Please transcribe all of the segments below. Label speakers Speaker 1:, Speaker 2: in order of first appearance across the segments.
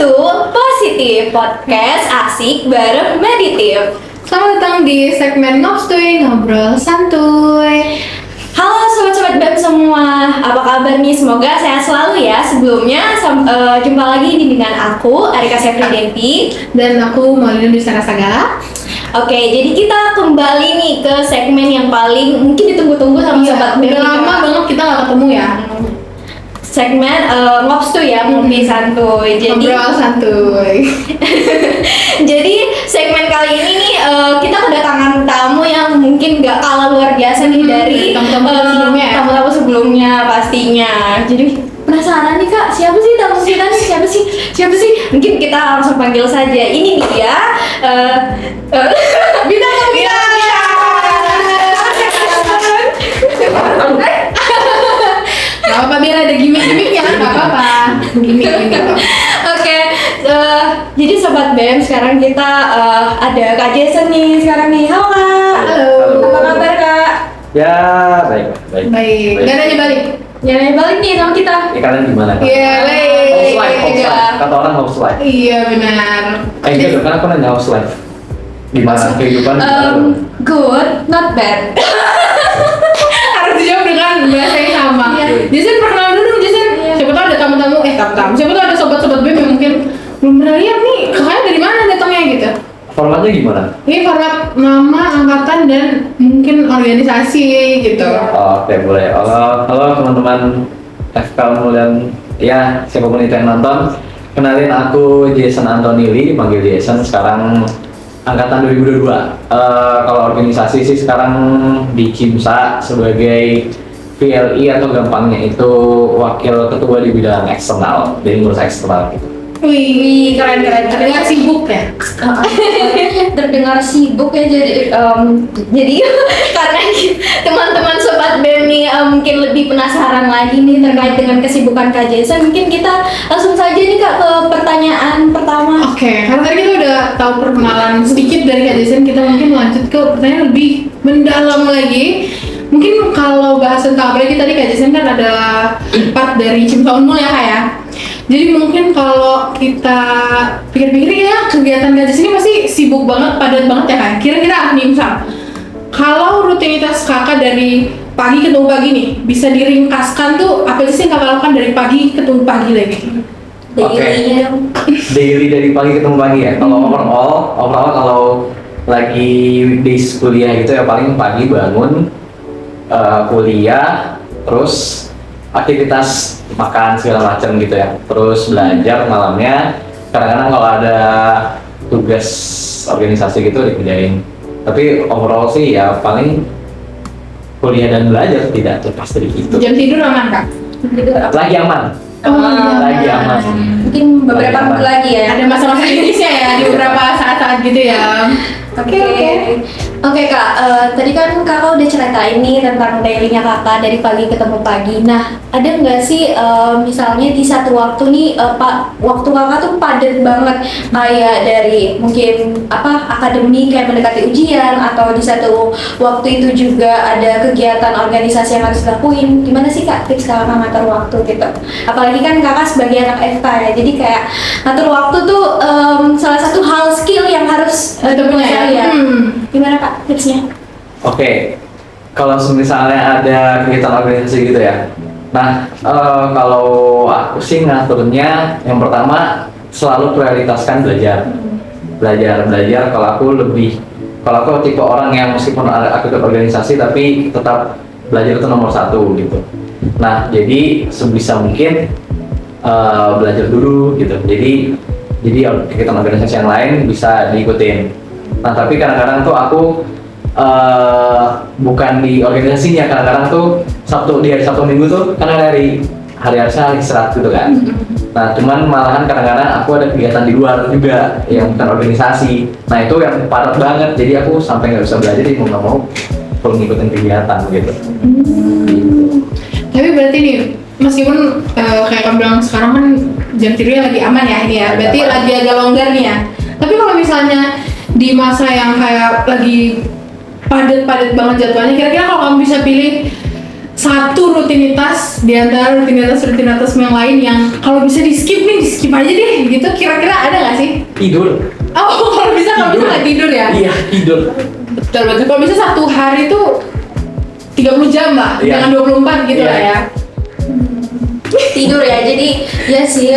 Speaker 1: to Positif Podcast asik bareng Meditif.
Speaker 2: Selamat datang di segmen Ngobstuy, ngobrol santuy.
Speaker 1: Halo sobat-sobat BEM semua, apa kabar nih? Semoga sehat selalu ya. Sebelumnya jumpa lagi dengan aku Arika Sefri Devi
Speaker 2: Dan aku Maulina Dwi Sarasagala.
Speaker 1: Oke, jadi kita kembali nih ke segmen yang paling mungkin ditunggu-tunggu sama sobat BEM.
Speaker 2: Udah lama banget kita gak ketemu ya.
Speaker 1: Segmen Ngobstuy ya, ngopi santuy. Jadi
Speaker 2: Ngobrol santuy.
Speaker 1: Jadi segmen kali ini nih kita kedatangan tamu yang mungkin gak kalah luar biasa nih dari
Speaker 2: tamu-tamu sebelumnya ya?
Speaker 1: tamu-tamu sebelumnya pastinya. Jadi penasaran nih Kak, siapa sih tamu kita nih? Siapa sih? Mungkin kita langsung panggil saja. Ini dia
Speaker 2: Bintang Gak apa-apa, biar ada gimmick-gimmicknya kan, gak apa-apa. Gimmick.
Speaker 1: Oke, jadi sobat BEM sekarang kita ada Kak Jason nih sekarang nih. Halo Kak.
Speaker 2: Halo.
Speaker 1: Apa kabar Kak?
Speaker 3: Ya, baik.
Speaker 2: Dan nanya balik.
Speaker 1: Jangan balik nih sama kita.
Speaker 3: Kalian gimana?
Speaker 2: Iya,
Speaker 3: House life.
Speaker 1: Iya.
Speaker 3: Kata orang house life.
Speaker 2: Iya benar.
Speaker 3: Gitu kan aku nanya house life. Gimana kehidupan?
Speaker 1: Good, not bad.
Speaker 2: Harus dijawab dengan bahasa yang sama.
Speaker 1: Iya.
Speaker 2: Jason perkenalan dulu Jason.
Speaker 1: Iya.
Speaker 2: Siapa tahu ada tamu-tamu, siapa tahu ada sobat-sobat BEM yang mungkin belum pernah lihat nih, kakaknya dari mana datangnya gitu.
Speaker 3: Formatnya gimana?
Speaker 2: Ini format nama, angkatan, dan mungkin organisasi gitu.
Speaker 3: Oke, boleh. Halo teman-teman FK Mulian. Ya, siapapun itu yang nonton. Kenalin aku Jason Antonili, dipanggil Jason. Sekarang angkatan 2022. Kalau organisasi sih sekarang di Cimsa sebagai VLI atau gampangnya itu wakil ketua di bidang eksternal, jadi ngurus eksternal gitu.
Speaker 1: Wih, keren.
Speaker 2: Terdengar sibuk ya?
Speaker 1: Terdengar sibuk ya, jadi karena teman-teman sobat BEM nih mungkin lebih penasaran lagi nih terkait dengan kesibukan Kak Jason. Mungkin kita langsung saja nih Kak ke pertanyaan pertama.
Speaker 2: Oke, karena tadi kita udah tahu perkenalan sedikit dari Kak Jason, kita mungkin lanjut ke pertanyaan lebih mendalam lagi. Mungkin kalau bahas tentang apalagi tadi Kak Jason kan ada part dari Cimsa Unmul ya Kak ya. Jadi mungkin kalau kita pikir-pikir ya kegiatan Kak Jason ini pasti sibuk banget, padat banget ya Kak. Kira-kira nih misal, kalau rutinitas kakak dari pagi ketemu pagi nih, bisa diringkaskan tuh apa sih yang kakak lakukan dari pagi ketemu pagi lagi?
Speaker 1: Daily.
Speaker 3: Daily dari pagi ketemu pagi ya. Kalau overall kalau lagi weekdays kuliah gitu ya paling pagi bangun, kuliah, terus aktivitas makan segala macam gitu ya, terus belajar malamnya. Kadang-kadang kalau ada tugas organisasi gitu dikerjain. Tapi overall sih ya paling kuliah dan belajar, tidak lepas dari itu.
Speaker 2: Jam tidur aman Kak?
Speaker 3: Lagi aman. Lagi aman.
Speaker 1: Mungkin beberapa
Speaker 3: Lagi aman.
Speaker 1: minggu lagi ya.
Speaker 2: Ada masa-masa kritisnya ya di beberapa saat-saat gitu ya.
Speaker 1: Oke Kak, tadi kan kakak udah ceritain nih tentang dailynya kakak dari pagi ketemu pagi. Nah, ada nggak sih misalnya di satu waktu nih waktu kakak tuh padat banget, kayak dari mungkin akademik kayak mendekati ujian, atau di satu waktu itu juga ada kegiatan organisasi yang harus dilakuin. Gimana sih Kak tips kakak ngatur waktu gitu? Apalagi kan kakak sebagai anak FK ya, jadi kayak ngatur waktu tuh salah satu hal skill yang harus
Speaker 2: Punya ya.
Speaker 1: Gimana Kak tipsnya?
Speaker 3: Oke, kalau misalnya ada kegiatan organisasi gitu ya. Nah, kalau aku sih ngaturnya yang pertama selalu prioritaskan belajar. Kalau aku tipe orang yang meskipun aku ikut organisasi tapi tetap belajar itu nomor satu gitu. Nah, jadi sebisa mungkin belajar dulu gitu. Jadi kegiatan organisasi yang lain bisa diikutin. Nah, tapi kadang-kadang tuh aku bukan di organisasinya, kadang-kadang tuh di hari Sabtu Minggu tuh kan hari harusnya hari istirahat gitu kan. Nah, cuman malahan kadang-kadang aku ada kegiatan di luar juga yang bukan organisasi. Nah, itu yang padat banget, jadi aku sampai nggak bisa belajar, jadi mau nggak mau perlu ngikutin kegiatan gitu.
Speaker 2: Tapi berarti nih, meskipun kayak kamu bilang sekarang kan jam tidurnya lagi aman ya ini ya, berarti lagi agak longgar nih ya. Tapi kalau misalnya di masa yang kayak lagi padat banget jadwalnya, kira-kira kalau kamu bisa pilih satu rutinitas di antara rutinitas yang lain yang kalau bisa di skip aja deh gitu, kira-kira ada nggak sih?
Speaker 3: Tidur.
Speaker 2: Oh, kalau bisa nggak tidur ya?
Speaker 3: Iya, tidur.
Speaker 2: Betul. Kalau bisa satu hari tuh 30 jam lah,
Speaker 3: Iya.
Speaker 2: jangan 24 gitu
Speaker 3: Iya.
Speaker 2: lah ya.
Speaker 1: Tidur ya, jadi ya sih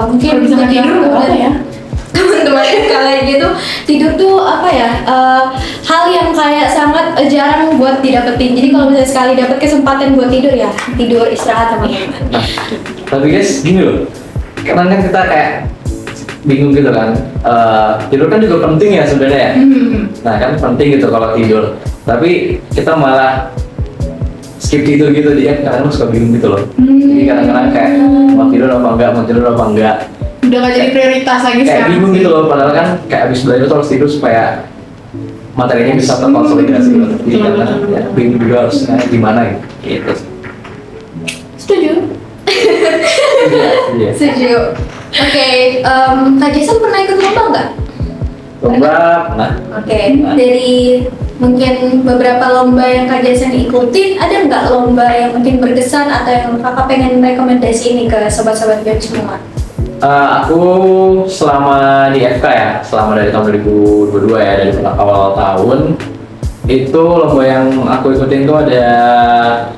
Speaker 1: mungkin
Speaker 2: Kalau bisa nggak tidur nggak apa ya?
Speaker 1: teman-teman kalian gitu, tidur tuh apa ya, hal yang kayak sangat jarang buat didapetin. Jadi kalau misalnya sekali dapet kesempatan buat tidur ya tidur, istirahat teman-teman.
Speaker 3: Nah, tapi guys gini loh, karena kan kita kayak bingung gitu kan, tidur kan juga penting ya sebenarnya ya. Nah kan penting gitu kalau tidur, tapi kita malah skip tidur gitu, dia kadang suka bingung gitu loh. Jadi kadang-kadang kayak mau tidur apa enggak,
Speaker 2: Udah nggak jadi prioritas lagi
Speaker 3: kayak
Speaker 2: sekarang.
Speaker 3: bingung gitu loh. Padahal kan kayak abis belajar tuh harus tidur supaya materinya bisa terkonsolidasi gitu. Jadi
Speaker 2: Betul,
Speaker 3: kadang
Speaker 2: betul.
Speaker 3: ya, bingung juga harus gimana gitu.
Speaker 2: Setuju.
Speaker 3: Iya.
Speaker 1: Setuju. Oke, Kak Jason pernah ikut lomba nggak?
Speaker 3: Lomba pernah.
Speaker 1: Oke, dari mungkin beberapa lomba yang Kak Jason ikutin, ada nggak lomba yang mungkin berkesan atau yang kakak pengen rekomendasi ini ke sobat-sobat Gem semua?
Speaker 3: Aku selama di FK ya, selama dari tahun 2022 ya, dari awal tahun itu lomba yang aku ikutin tuh ada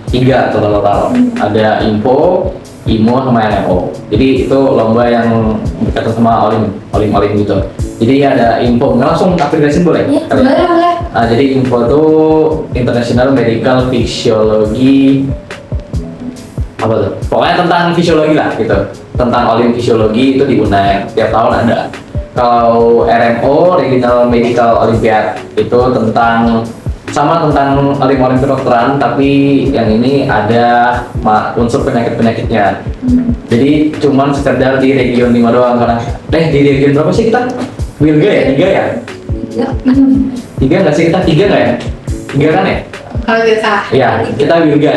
Speaker 3: 3 total. Ada Info, IMO, sama LMO. Jadi itu lomba yang berkaitan sama olim gitu. Jadi ada Info, nggak langsung aplikasi boleh?
Speaker 1: Iya,
Speaker 3: Kali ya?
Speaker 1: boleh.
Speaker 3: Jadi Info tuh International Medical Physiology, apa tuh? Pokoknya tentang fisiologi lah gitu, tentang olim fisiologi itu di UNAIR, tiap tahun ada. Kalau RMO, Regional Medical Olympiad, itu tentang olim kedokteran, tapi yang ini ada unsur penyakitnya. Jadi cuman sekedar di region 5 doang, karena di region berapa sih kita? Wilga ya? 3 ya?
Speaker 1: Ya.
Speaker 3: 3 nggak sih kita? 3 nggak ya? 3 kan ya?
Speaker 2: Kalau tidak salah.
Speaker 3: Iya, kita Wilga,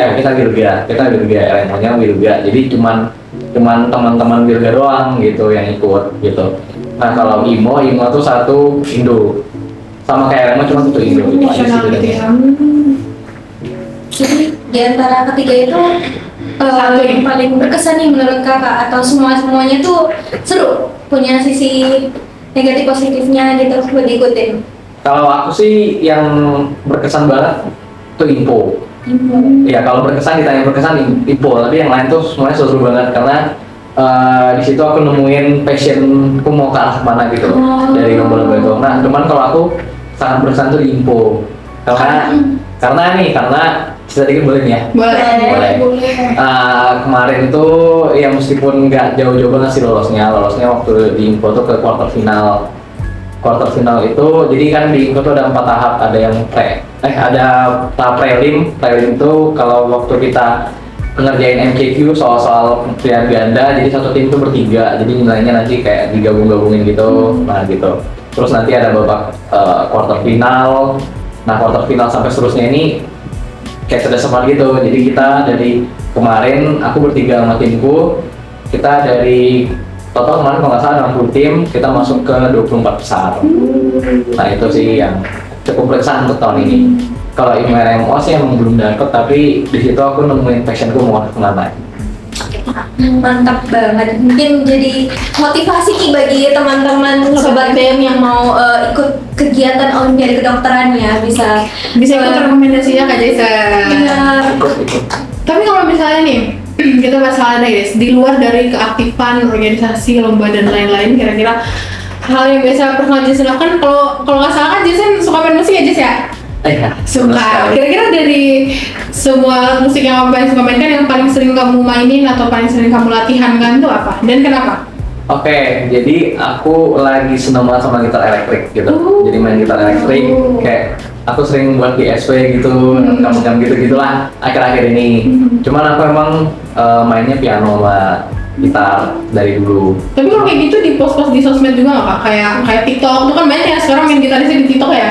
Speaker 3: RMO-nya Wilga. Jadi cuman teman-teman Wilga doang gitu yang ikut gitu. Nah kalau IMO tuh satu Indo, sama kayak RMO cuma satu Indo. Itu aja sih
Speaker 2: Nasional gitu
Speaker 3: bedanya.
Speaker 2: ya.
Speaker 1: Jadi di antara ketiga itu
Speaker 2: Satu
Speaker 1: yang
Speaker 2: ya?
Speaker 1: paling berkesan nih menurut kakak, atau semuanya tuh seru, punya sisi negatif positifnya gitu buat diikutin?
Speaker 3: Kalau aku sih yang berkesan banget tuh Info. Ya kalau berkesan, ditanya berkesan Info, tapi yang lain tuh semuanya seru banget karena di situ aku nemuin passionku mau ke arah mana gitu dari lomba-lomba itu. Nah cuman kalau aku sangat berkesan tuh di Info karena cerita dikit boleh nih ya?
Speaker 2: Boleh.
Speaker 3: Kemarin itu ya meskipun nggak jauh-jauh banget sih lolosnya waktu di Info tuh ke quarter final itu. Jadi kan di Info tuh ada 4 tahap, ada yang ada tahap prelim itu kalau waktu kita ngerjain MCQ soal pilihan ganda, jadi satu tim itu bertiga, jadi nilainya nanti kayak digabung-gabungin gitu. Nah gitu, terus nanti ada babak quarter final. Nah quarter final sampai seterusnya ini kayak sudah sempat gitu. Jadi kita dari kemarin aku bertiga sama timku, kita dari total kemarin kalau nggak salah 60 tim, kita masuk ke 24 besar. Nah itu sih yang cukup berkesan untuk tahun ini. Kalau IMO sih emang belum dapet, tapi di situ aku nemuin passionku mau kemana.
Speaker 1: Mantap banget, mungkin jadi motivasi nih bagi teman-teman sobat BEM yang mau ikut kegiatan Olimpiade Kedokteran ya, bisa
Speaker 2: Ikut rekomendasinya Kak Jason.
Speaker 1: Benar.
Speaker 2: Tapi kalau misalnya nih, kita bahas hal lain guys, di luar dari keaktifan organisasi, lomba dan lain-lain, kira-kira hal yang biasa personal Jason lakukan, kalau nggak salah kan Jason suka main musik ya Jess ya? Suka. Kira-kira dari semua musik yang kamu suka mainkan, yang paling sering kamu mainin atau paling sering kamu latihankan tuh apa? Dan kenapa?
Speaker 3: Oke, jadi aku lagi seneng banget sama gitar elektrik gitu. Jadi main gitar elektrik, kayak aku sering buat GSW gitu, rekam gitu-gitulah akhir-akhir ini. Cuman aku emang mainnya piano sama gitar dari dulu.
Speaker 2: Tapi kalau kayak gitu di post-post di sosmed juga nggak Kak? Kayak TikTok, itu kan banyak ya sekarang main gitarisnya di TikTok ya?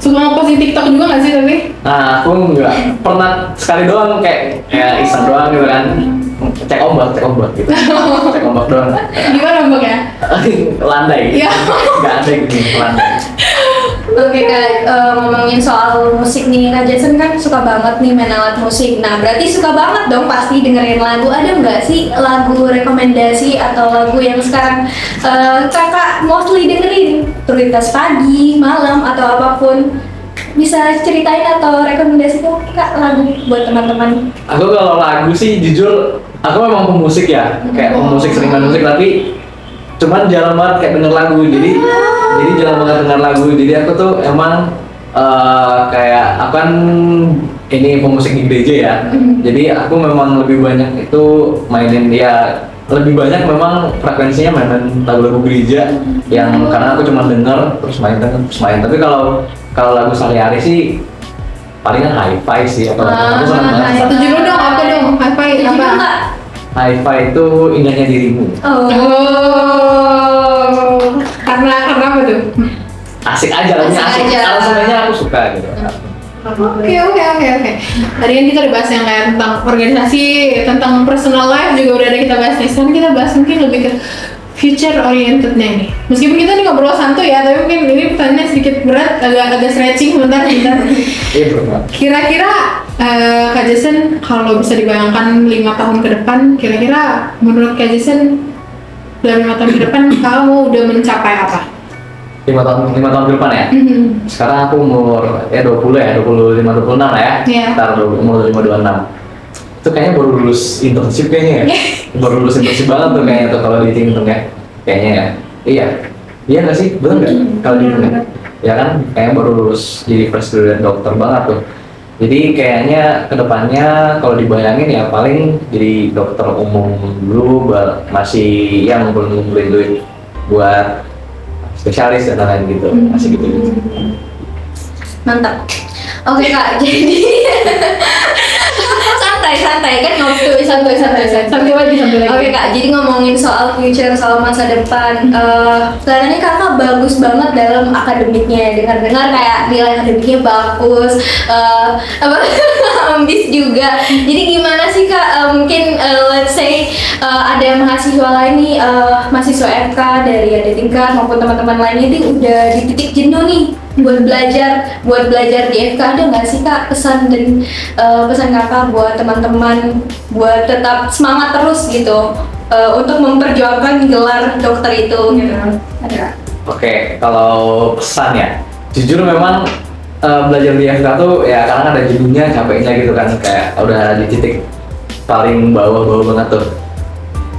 Speaker 2: Suka nge-post di TikTok juga nggak sih tapi?
Speaker 3: Nah, aku nggak pernah, sekali doang kayak iseng doang gitu kan. Cek ombak gitu. Cek ombak doang.
Speaker 2: Gimana Mbak ya?
Speaker 3: Landai.
Speaker 2: Iya.
Speaker 3: Nggak ada gini, landai.
Speaker 1: Oke Kak, ngomongin soal musik nih, Kak Jason kan suka banget nih main alat musik. Nah berarti suka banget dong pasti dengerin lagu. Ada nggak sih lagu rekomendasi atau lagu yang sekarang kakak mostly dengerin? Prioritas pagi, malam, atau apapun. Bisa ceritain atau rekomendasi tuh Kak lagu buat teman-teman?
Speaker 3: Aku kalau lagu sih jujur, aku memang pemusik ya, kayak pemusik sering main musik tapi cuman jarang banget kayak denger lagu. Jadi jarang banget denger lagu. Jadi aku tuh emang kayak aku kan ini pemusik di gereja ya. Jadi aku memang lebih banyak itu mainin ya, lebih banyak memang frekuensinya mainin lagu-lagu gereja yang karena aku cuma denger terus main. Tapi kalau lagu sehari-hari sih palingan hi-fi sih atau aku seneng banget.
Speaker 2: Satu judul dong, apa dong? Apa?
Speaker 3: Hi-fi itu indahnya dirimu.
Speaker 2: Karena apa tuh?
Speaker 3: Asik aja, lagunya
Speaker 1: Asik
Speaker 3: asik.
Speaker 1: aja.
Speaker 3: Alasannya aku suka gitu.
Speaker 2: Oke. Tadi kan kita udah bahas yang kayak tentang organisasi, tentang personal life juga udah ada kita bahas nih. Sekarang kita bahas mungkin lebih ke future orientednya nih. Meskipun kita nih ngobrol santuy ya, tapi mungkin ini pertanyaannya sedikit berat, agak stretching bentar.
Speaker 3: Iya benar.
Speaker 2: Kira-kira Kak Jason kalau bisa dibayangkan 5 tahun ke depan, kira-kira menurut Kak Jason dalam 5 tahun ke depan kamu udah mencapai apa?
Speaker 3: 5 tahun ke depan ya. Sekarang aku umur 25, 26 lah ya.
Speaker 2: Iya.
Speaker 3: Ntar umur 25, 26. Itu kayaknya baru lulus internship kayaknya ya. Baru lulus internship banget tuh kayaknya tuh kalau dihitung ya. Kayaknya ya. Iya nggak sih? Bener nggak? Kalau dihitung ya? Ya kan kayaknya baru lulus jadi fresh graduate dokter banget tuh. Jadi kayaknya kedepannya kalau dibayangin ya paling jadi dokter umum dulu, masih yang ngumpulin duit buat spesialis dan lain-lain gitu, masih gitu.
Speaker 1: Mantap. Oke Kak, jadi santai kan ngobrol santai.
Speaker 2: Santai lagi.
Speaker 1: Oke Kak, jadi ngomongin soal future, soal masa depan, kelihatannya kakak bagus banget dalam akademiknya. Dengar-dengar kayak nilai akademiknya bagus, ambis juga. Jadi gimana sih Kak? Mungkin let's say ada mahasiswa lain nih, mahasiswa FK dari adik tingkat maupun teman-teman lainnya itu udah di titik jenuh nih buat belajar di FK. Ada nggak sih Kak pesan dan pesan kakak buat teman-teman buat tetap semangat terus gitu untuk memperjuangkan gelar dokter itu gitu? Ada?
Speaker 3: Oke, kalau pesan ya, jujur memang belajar di FK tuh ya karena ada jenuhnya, capeknya gitu kan, kayak udah di titik paling bawah banget tuh.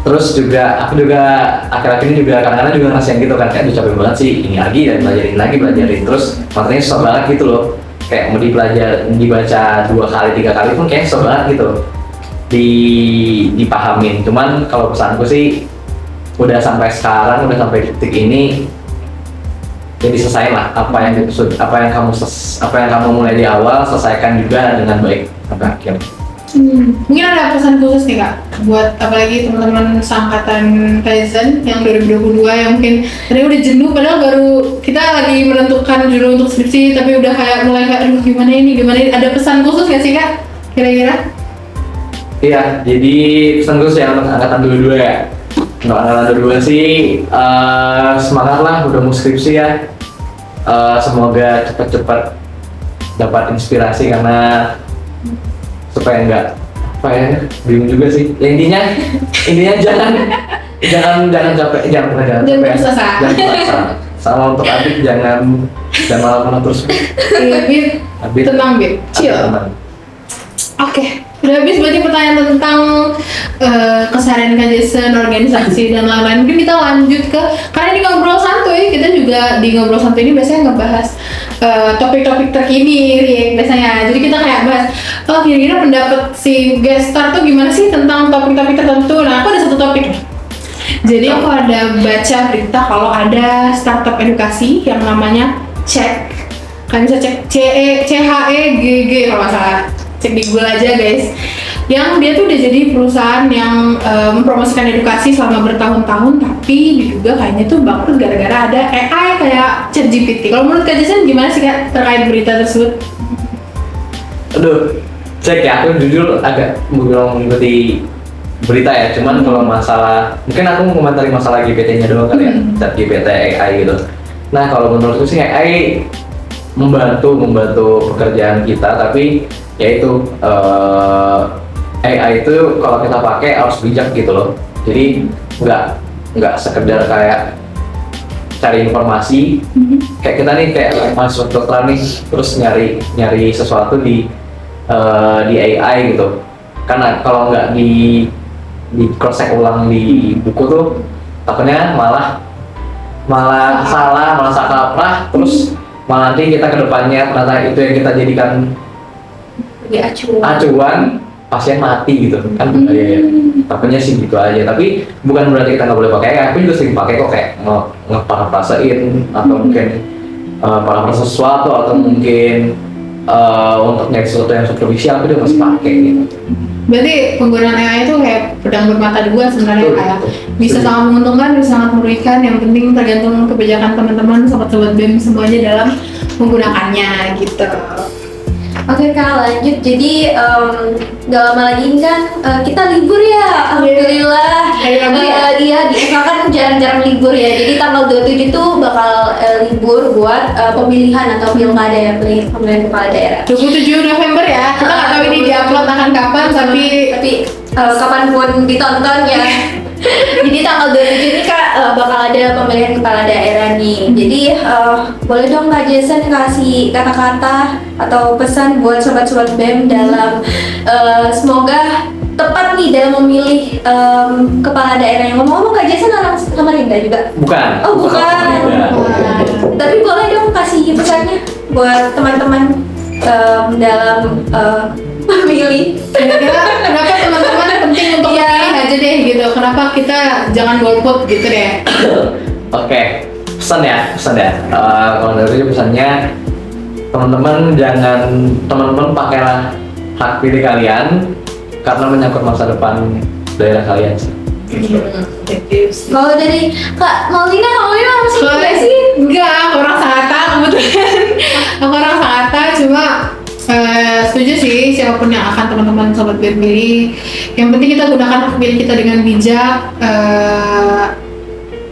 Speaker 3: Terus juga aku juga akhir-akhir ini juga kadang-kadang juga ngerasain gitu kan, kayak udah capek banget sih, ini lagi dan belajarin terus materinya susah banget gitu loh, kayak mau dibaca 2 kali 3 kali pun kayak susah banget gitu dipahamin. Cuman kalau pesanku sih udah sampai sekarang, udah sampai titik ini, jadi selesaiin lah apa yang kamu mulai di awal, selesaikan juga dengan baik sampai akhir.
Speaker 2: Mungkin ada pesan khusus nih Kak buat apalagi teman-teman seangkatan Kaizen yang 2022 yang mungkin tadi udah jenuh padahal baru kita lagi menentukan judul untuk skripsi tapi udah kayak mulai kayak aduh gimana ini, ada pesan khusus nggak sih Kak kira-kira?
Speaker 3: Iya, jadi pesan khusus yang untuk angkatan 22 ya. Untuk angkatan 22 sih semangat lah, udah mau skripsi ya. Semoga cepat-cepat dapat inspirasi karena supaya enggak bingung juga sih. Ya, intinya jangan capek, jangan
Speaker 2: putus asa.
Speaker 3: Jangan putus asa. Sama untuk Abid jangan malah terus.
Speaker 2: Abid tenang Bid, chill. Oke. Udah habis berarti pertanyaan tentang keseharian Kak Jason, organisasi dan lain-lain. Mungkin kita lanjut ke, karena ini ngobrol santuy, kita juga di ngobrol santuy ini biasanya ngebahas topik-topik terkini biasanya. Jadi kita kayak bahas, kira-kira pendapat si guest star tuh gimana sih tentang topik-topik tertentu. Nah, aku ada satu topik nih. Jadi aku ada baca berita kalau ada startup edukasi yang namanya Cek. Kalian bisa cek CHEGG kalau nggak salah. Cek di Google aja guys. Yang dia tuh udah jadi perusahaan yang mempromosikan edukasi selama bertahun-tahun, tapi diduga kayaknya tuh bangkrut gara-gara ada AI kayak ChatGPT. Kalau menurut Kak Jason gimana sih Kak terkait berita tersebut?
Speaker 3: Aduh, Cek ya, aku jujur agak belum mengikuti berita ya, cuman kalau masalah, mungkin aku mau komentari masalah GPT-nya doang kali ya, ChatGPT AI gitu. Nah kalau menurutku sih AI membantu pekerjaan kita, tapi yaitu AI itu kalau kita pakai harus bijak gitu loh. Jadi nggak sekedar kayak cari informasi, kayak kita nih kayak mahasiswa kedokteran nih terus nyari sesuatu di AI gitu. Karena kalau nggak di cross check ulang di buku tuh takutnya malah salah, malah salah kaprah, terus malah nanti kita kedepannya ternyata itu yang kita jadikan acuan pasien mati gitu kan. Ya. Takutnya sih gitu aja, tapi bukan berarti kita nggak boleh pakai. Aku juga sering pakai kok, kayak ngeparafrasein atau mungkin parafrase sesuatu atau mungkin untuk nyari sesuatu yang superficial, aku juga masih pakai gitu.
Speaker 2: Berarti penggunaan AI itu kayak pedang bermata dua sebenarnya, kayak bisa sangat menguntungkan, bisa sangat merugikan. Yang penting tergantung kebijakan teman-teman, sobat-sobat BEM semuanya dalam menggunakannya gitu.
Speaker 1: Oke Kak, lanjut. Jadi gak lama lagi ini kan kita libur ya, alhamdulillah. Iya, di FK kan jarang-jarang libur ya. Jadi tanggal 27 tuh bakal libur buat pemilihan atau pilkada ya, pemilihan kepala daerah.
Speaker 2: 27 November ya. Kita nggak tahu ini diupload akan kapan, tapi
Speaker 1: kapanpun ditonton ya. Jadi tanggal 27 ini Kak bakal ada pemilihan kepala daerah nih. Jadi boleh dong Kak Jason kasih kata-kata atau pesan buat sobat-sobat BEM dalam semoga tepat nih dalam memilih kepala daerah. Yang ngomong-ngomong Kak Jason orang Samarinda juga?
Speaker 3: Bukan.
Speaker 1: Oh bukan. Tapi boleh dong kasih pesannya buat teman-teman dalam memilih.
Speaker 2: kira-kira kenapa teman-teman penting untuk memilih aja deh gitu. Kenapa kita jangan golput gitu deh?
Speaker 3: Oke, pesan ya. Kalau dari pesannya, teman-teman pakailah hak pilih kalian karena menyangkut masa depan daerah kalian sih.
Speaker 1: Kalau dari Kak Maulina masih
Speaker 2: Soalnya
Speaker 1: sih?
Speaker 2: enggak, aku orang Sangatta kebetulan. Aku orang Sangatta, cuma setuju sih siapapun yang akan teman-teman sobat BEM pilih. Yang penting kita gunakan hak pilih kita dengan bijak.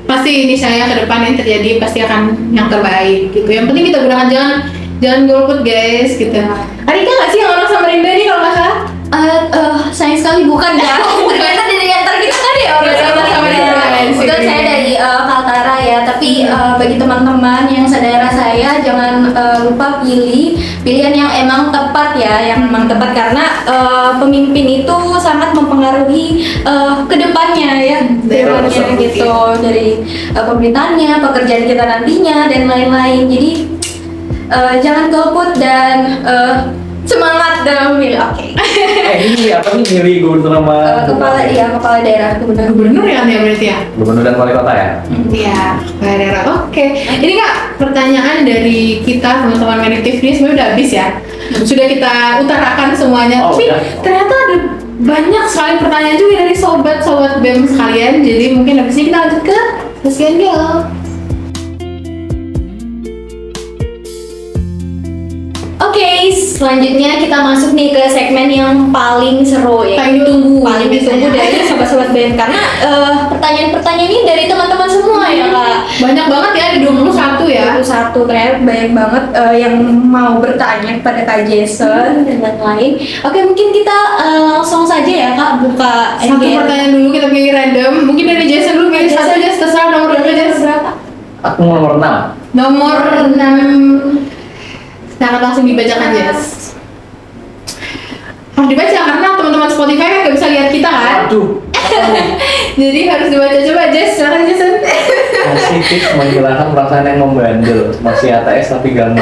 Speaker 2: Pasti ini saya ke depan yang terjadi pasti akan yang terbaik gitu. Yang penting kita gunakan, jangan golput guys gitu. Arika nggak sih yang orang Samarinda ini kalau nggak salah?
Speaker 1: Sayang sekali bukan ya. Ternyata dari antar kita kan ya orang Samarinda. Kebetulan saya dari Kaltara ya. Tapi bagi teman-teman yang sedaerah saya jangan lupa pilih pilihan yang emang tepat ya, yang emang tepat karena pemimpin itu sangat mempengaruhi kedepannya ya, kedepannya gitu dari pemerintahannya, pekerjaan kita nantinya dan lain-lain. Jadi jangan golput dan semangat dalam memilih. Oke.
Speaker 3: Ini apa nih, milih gubernur sama
Speaker 1: kepala daerah,
Speaker 2: Gubernur ya berarti ya?
Speaker 3: gubernur dan wali kota ya?
Speaker 2: Iya, kepala daerah. Oke. Ini Kak, pertanyaan dari kita teman-teman Meditif ini sebenarnya udah habis ya. Sudah kita utarakan semuanya.
Speaker 3: Oh,
Speaker 2: Tapi
Speaker 3: udah.
Speaker 2: ternyata ada banyak sekali pertanyaan juga dari sobat-sobat BEM sekalian. Jadi mungkin habis ini kita lanjut ke sesian dialog.
Speaker 1: Oke, selanjutnya kita masuk nih ke segmen yang paling seru ya.
Speaker 2: Paling ditunggu.
Speaker 1: Paling ditunggu dari sobat-sobat BEM karena pertanyaan-pertanyaan ini dari teman-teman semua ya Kak.
Speaker 2: Banyak banget ya, ada 21 ya.
Speaker 1: 21 ternyata banyak banget yang mau bertanya kepada Kak Jason dan lain-lain. Oke, mungkin kita langsung saja ya Kak buka
Speaker 2: Satu
Speaker 1: NGR.
Speaker 2: pertanyaan dulu, kita pilih random. Mungkin dari Jason dulu, pilih satu aja, terserah nomor berapa Jason?
Speaker 1: Berapa?
Speaker 3: Aku nomor 6.
Speaker 2: Nomor 6. Silahkan langsung dibacakan Jess. Harus dibaca karena teman-teman Spotify kan gak bisa lihat kita kan.
Speaker 3: Aduh.
Speaker 2: Jadi harus dibaca. Coba Jess, silahkan Jason.
Speaker 3: Masih tips menghilangkan perasaan yang membandel, masih ATS tapi ganggu.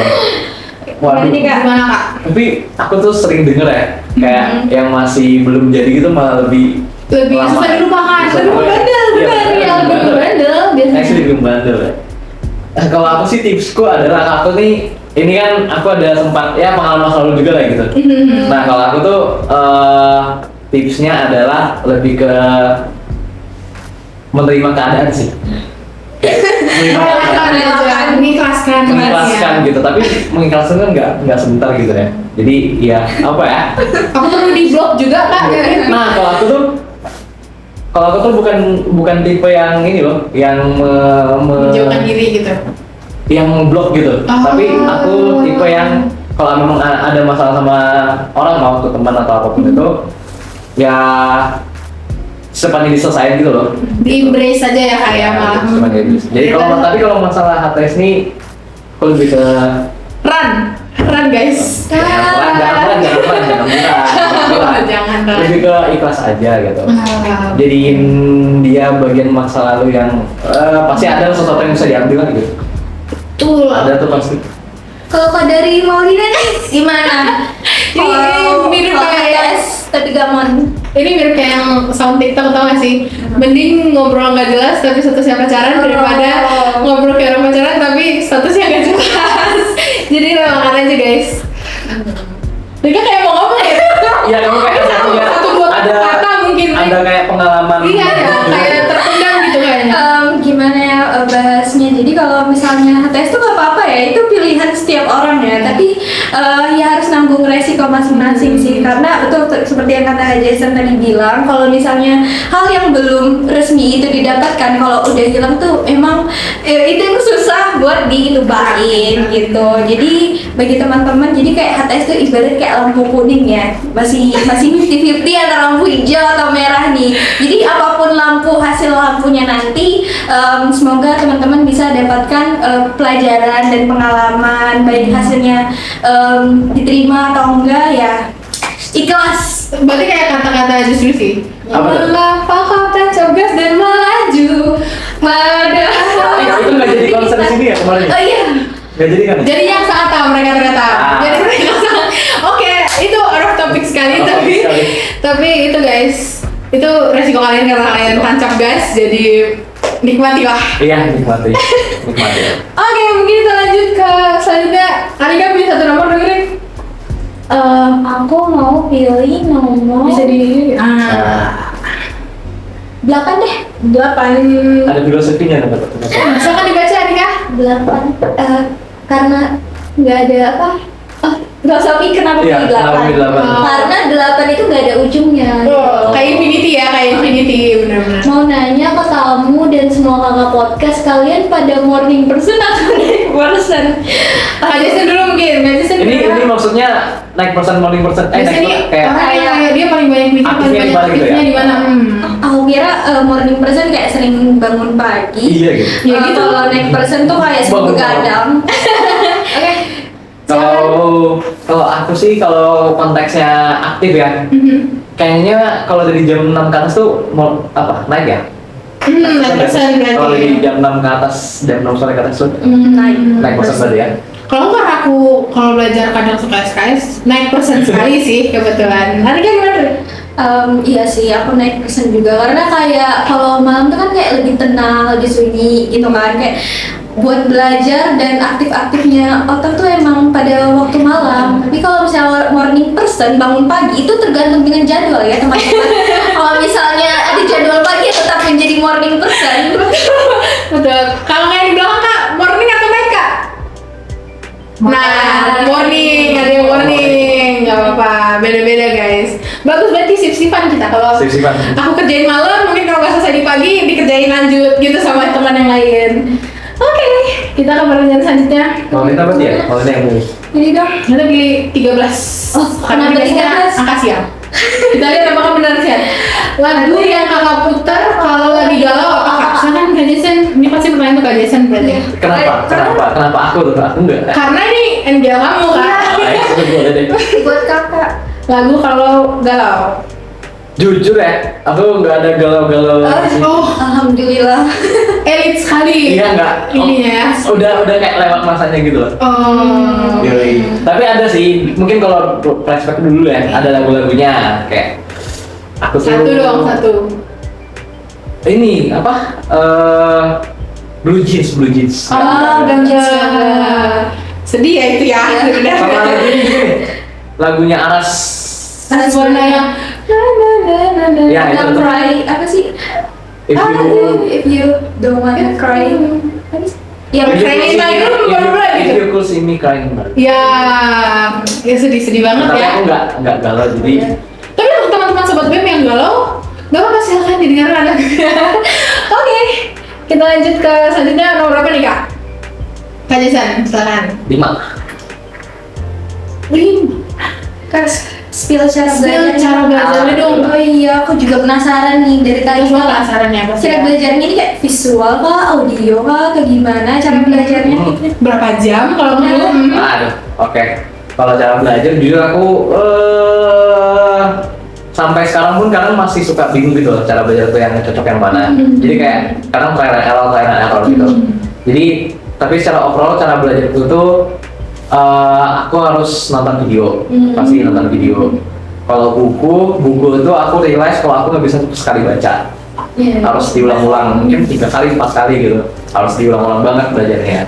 Speaker 3: Waduh.
Speaker 1: Ini, Kak.
Speaker 2: Gimana Kak?
Speaker 3: Tapi aku tuh sering denger ya, kayak yang masih belum jadi gitu malah lebih lama.
Speaker 2: Susah dilupakan.
Speaker 3: Susah
Speaker 2: Lebih membandel,
Speaker 3: Iya,
Speaker 2: bukan? Ya, lebih membandel biasanya.
Speaker 3: Actually lebih membandel ya. Kalau aku sih tipsku adalah, aku nih, ini kan aku ada sempat ya pengalaman masa lalu juga lah gitu. Nah kalau aku tuh tipsnya adalah lebih ke menerima keadaan sih. Mengikhlaskan gitu, tapi mengikhlaskan kan nggak sebentar gitu ya. Jadi ya apa ya?
Speaker 2: Aku perlu di blog juga Kak.
Speaker 3: Nah kalau aku tuh bukan tipe yang ini loh, yang
Speaker 2: Menjauhkan diri gitu.
Speaker 3: yang blok gitu.
Speaker 2: Oh.
Speaker 3: Tapi aku tipe yang kalau memang ada masalah sama orang, mau tuh teman atau apapun itu, ya secepatnya diselesain gitu loh.
Speaker 2: Di embrace aja ya kayak malah.
Speaker 3: Secepatnya bisa. Jadi kalau masalah HTS nih, aku lebih ke
Speaker 2: run guys.
Speaker 3: jangan
Speaker 2: Jangan run.
Speaker 3: lebih ke ikhlas aja gitu.
Speaker 2: Ah,
Speaker 3: Jadiin dia bagian masa lalu yang pasti ada sesuatu yang bisa diambil kan gitu.
Speaker 2: Betul.
Speaker 3: Ada tuh pasti.
Speaker 1: Kalau dari Maulina nih gimana?
Speaker 2: Ini mirip kayak
Speaker 1: tapi gamon.
Speaker 2: ini mirip kayak yang sound TikTok, tau gak sih? Mending ngobrol nggak jelas tapi statusnya pacaran daripada ngobrol kayak orang pacaran tapi statusnya nggak jelas. Jadi relakan aja guys. Dia kayak mau ngomong ya?
Speaker 3: Iya, kamu kayak
Speaker 2: Satu dua kata mungkin.
Speaker 3: ada kayak pengalaman.
Speaker 2: Iya ya, kayak terpendam gitu kayaknya.
Speaker 1: Gimana ya bahasnya? Jadi kalau misalnya HTS itu nggak apa-apa ya, itu pilihan setiap orang ya. Tapi ya harus nanggung resiko masing-masing sih. Karena betul seperti yang kata Jason tadi bilang, kalau misalnya hal yang belum resmi itu didapatkan, kalau udah hilang tuh emang itu yang susah buat dilupain gitu. Jadi bagi teman-teman, jadi kayak HTS itu ibarat kayak lampu kuning ya, masih 50-50 antara lampu hijau atau merah nih. Jadi apapun hasil lampunya nanti, semoga teman-teman bisa dapatkan pelajaran dan pengalaman, baik hasilnya diterima atau enggak ya ikhlas.
Speaker 2: Berarti kayak kata-kata justru sih.
Speaker 3: Apa tuh?
Speaker 2: Mengapa kau tak cogas dan melaju pada
Speaker 3: Itu nggak jadi konser di sini ya kemarin?
Speaker 1: Oh iya.
Speaker 3: Nggak jadi kan?
Speaker 2: Jadi yang saat tahu mereka ternyata.
Speaker 3: Ah.
Speaker 2: Jadi mereka sangat. Oke, itu out of topic sekali
Speaker 3: Out of
Speaker 2: tapi
Speaker 3: topic sekali.
Speaker 2: tapi itu guys, itu resiko kalian karena kalian tancap gas, jadi nikmatilah.
Speaker 3: Iya, nikmati. Nikmati.
Speaker 2: Oke, mungkin kita lanjut ke selanjutnya. Arika pilih satu nomor dengerin.
Speaker 1: Aku mau pilih nomor
Speaker 2: Bisa di
Speaker 1: 8 deh.
Speaker 2: 8.
Speaker 3: Ada filosofinya nggak dapat?
Speaker 2: Silakan dibaca Arika.
Speaker 1: 8 karena nggak ada apa? Filosofi kenapa
Speaker 3: Iya,
Speaker 1: pilih 8?
Speaker 3: kenapa pilih 8?
Speaker 1: Karena 8 itu nggak ada ujungnya.
Speaker 2: Oh, kayak infinity ya, kayak infinity benar-benar.
Speaker 1: Mau nanya ke kamu dan semua kakak podcast, kalian pada morning person atau night person?
Speaker 2: Kak Jason dulu mungkin, Kak Jason
Speaker 3: Ini maksudnya naik person morning person
Speaker 2: Jason ini
Speaker 3: kayak
Speaker 2: orang yang kayak dia paling banyak mikir, paling
Speaker 3: aktifnya di
Speaker 2: banyak
Speaker 3: mana gitu
Speaker 2: aktifnya
Speaker 3: ya?
Speaker 2: di mana?
Speaker 1: Aku kira morning person kayak sering bangun pagi.
Speaker 3: Iya gitu.
Speaker 2: Ya gitu.
Speaker 1: Kalau night person tuh kayak sering
Speaker 3: Bangun
Speaker 1: begadang. Oke.
Speaker 3: Kalau aku sih kalau konteksnya aktif ya, kayaknya kalau dari jam 6 ke atas tuh mau apa naik ya?
Speaker 2: Night person
Speaker 3: Kalau
Speaker 2: berarti.
Speaker 3: dari jam 6 ke atas, jam 6 sore ke atas tuh naik person berarti ya?
Speaker 2: Kalau karena aku kalau belajar kadang suka SKS, naik persen sekali sih kebetulan. Hari kan gimana?
Speaker 1: Iya sih, aku naik person juga karena kayak kalau malam tuh kan kayak lebih tenang, lebih sunyi gitu kan, kayak buat belajar dan aktif-aktifnya otak tuh emang pada waktu malam. Tapi kalau misalnya morning person bangun pagi itu tergantung dengan jadwal ya teman-teman. Kalau misalnya ada jadwal pagi ya tetap menjadi morning person.
Speaker 2: Betul. Kalau kayak di belakang Kak, morning atau night Kak? Nah, morning, ada yang morning, nggak apa-apa, beda-beda guys. Bagus berarti sip-sipan kita. Kalau
Speaker 3: Sip-sipan.
Speaker 2: aku kerjain malam, mungkin kalau nggak selesai di pagi, dikerjain lanjut gitu sama teman yang lain. Oke, kita ke pertanyaan selanjutnya.
Speaker 3: Mau minta apa ya? Mau minta yang pilih?
Speaker 1: Jadi dong.
Speaker 2: Kita pilih 13.
Speaker 1: Oh,
Speaker 2: Karena
Speaker 1: kenapa
Speaker 2: biasanya
Speaker 1: 13?
Speaker 2: angka siang. Kita lihat apakah benar siang. Lagu yang kakak putar kalau lagi galau apa kak? Misalkan Kak Jason, ini pasti pertanyaan untuk Kak Jason berarti.
Speaker 3: Kenapa aku tuh? Aku enggak.
Speaker 2: Karena ini NGL kamu kan.
Speaker 3: Boleh deh.
Speaker 1: Buat kakak.
Speaker 2: Lagu kalau galau.
Speaker 3: Jujur ya, aku nggak ada galau-galau sih.
Speaker 2: Oh,
Speaker 1: Alhamdulillah.
Speaker 2: elit sekali.
Speaker 3: Iya nggak?
Speaker 2: Ininya ya.
Speaker 3: Udah kayak lewat masanya gitu loh.
Speaker 2: Oh.
Speaker 3: Yoi. Tapi ada sih, mungkin kalau flashback dulu ya, ada lagu-lagunya kayak aku tuh.
Speaker 2: Satu dong, satu.
Speaker 3: Ini apa? Blue Jeans.
Speaker 2: Oh, ganja. Sedih ya itu ya.
Speaker 3: Sama lagu ini gini, lagunya Aras.
Speaker 2: Aras warna yang
Speaker 3: Ya, itu
Speaker 1: Don't
Speaker 3: tuh.
Speaker 1: cry. Apa sih? If you don't wanna cry. Apa sih? Yang
Speaker 3: If you
Speaker 2: Crying in my
Speaker 3: could see me-
Speaker 2: room,
Speaker 3: if you-
Speaker 2: baru-baru
Speaker 3: if
Speaker 2: gitu.
Speaker 3: you could see me crying in my room.
Speaker 2: Ya, ya sedih banget
Speaker 3: Tapi
Speaker 2: ya.
Speaker 3: aku nggak galau jadi.
Speaker 2: Tapi untuk teman-teman sobat BEM yang galau, gak apa-apa silahkan didengarkan lagunya. Oke, kita lanjut ke selanjutnya nomor berapa nih kak? Kak Jason, silakan.
Speaker 3: 5.
Speaker 1: Kak, spill cara
Speaker 2: Spill
Speaker 1: belajar.
Speaker 2: cara belajarnya dong.
Speaker 1: Oh iya, aku juga penasaran nih dari tadi.
Speaker 2: Terus mau penasaran ya pasti.
Speaker 1: Cara belajarnya ini kayak visual kah, audio kah, atau gimana cara belajarnya?
Speaker 2: Berapa jam kalau menurut?
Speaker 3: Aduh, oke. Kalau cara belajar jujur aku sampai sekarang pun kadang masih suka bingung gitu loh cara belajar itu yang cocok yang mana. Jadi kayak kadang trial and error gitu. Jadi tapi secara overall cara belajar itu tuh aku harus nonton video, pasti nonton video. Kalau buku itu aku realize kalau aku nggak bisa sekali baca, harus diulang-ulang, mungkin 3 kali, 4 kali gitu, harus diulang-ulang banget belajarnya.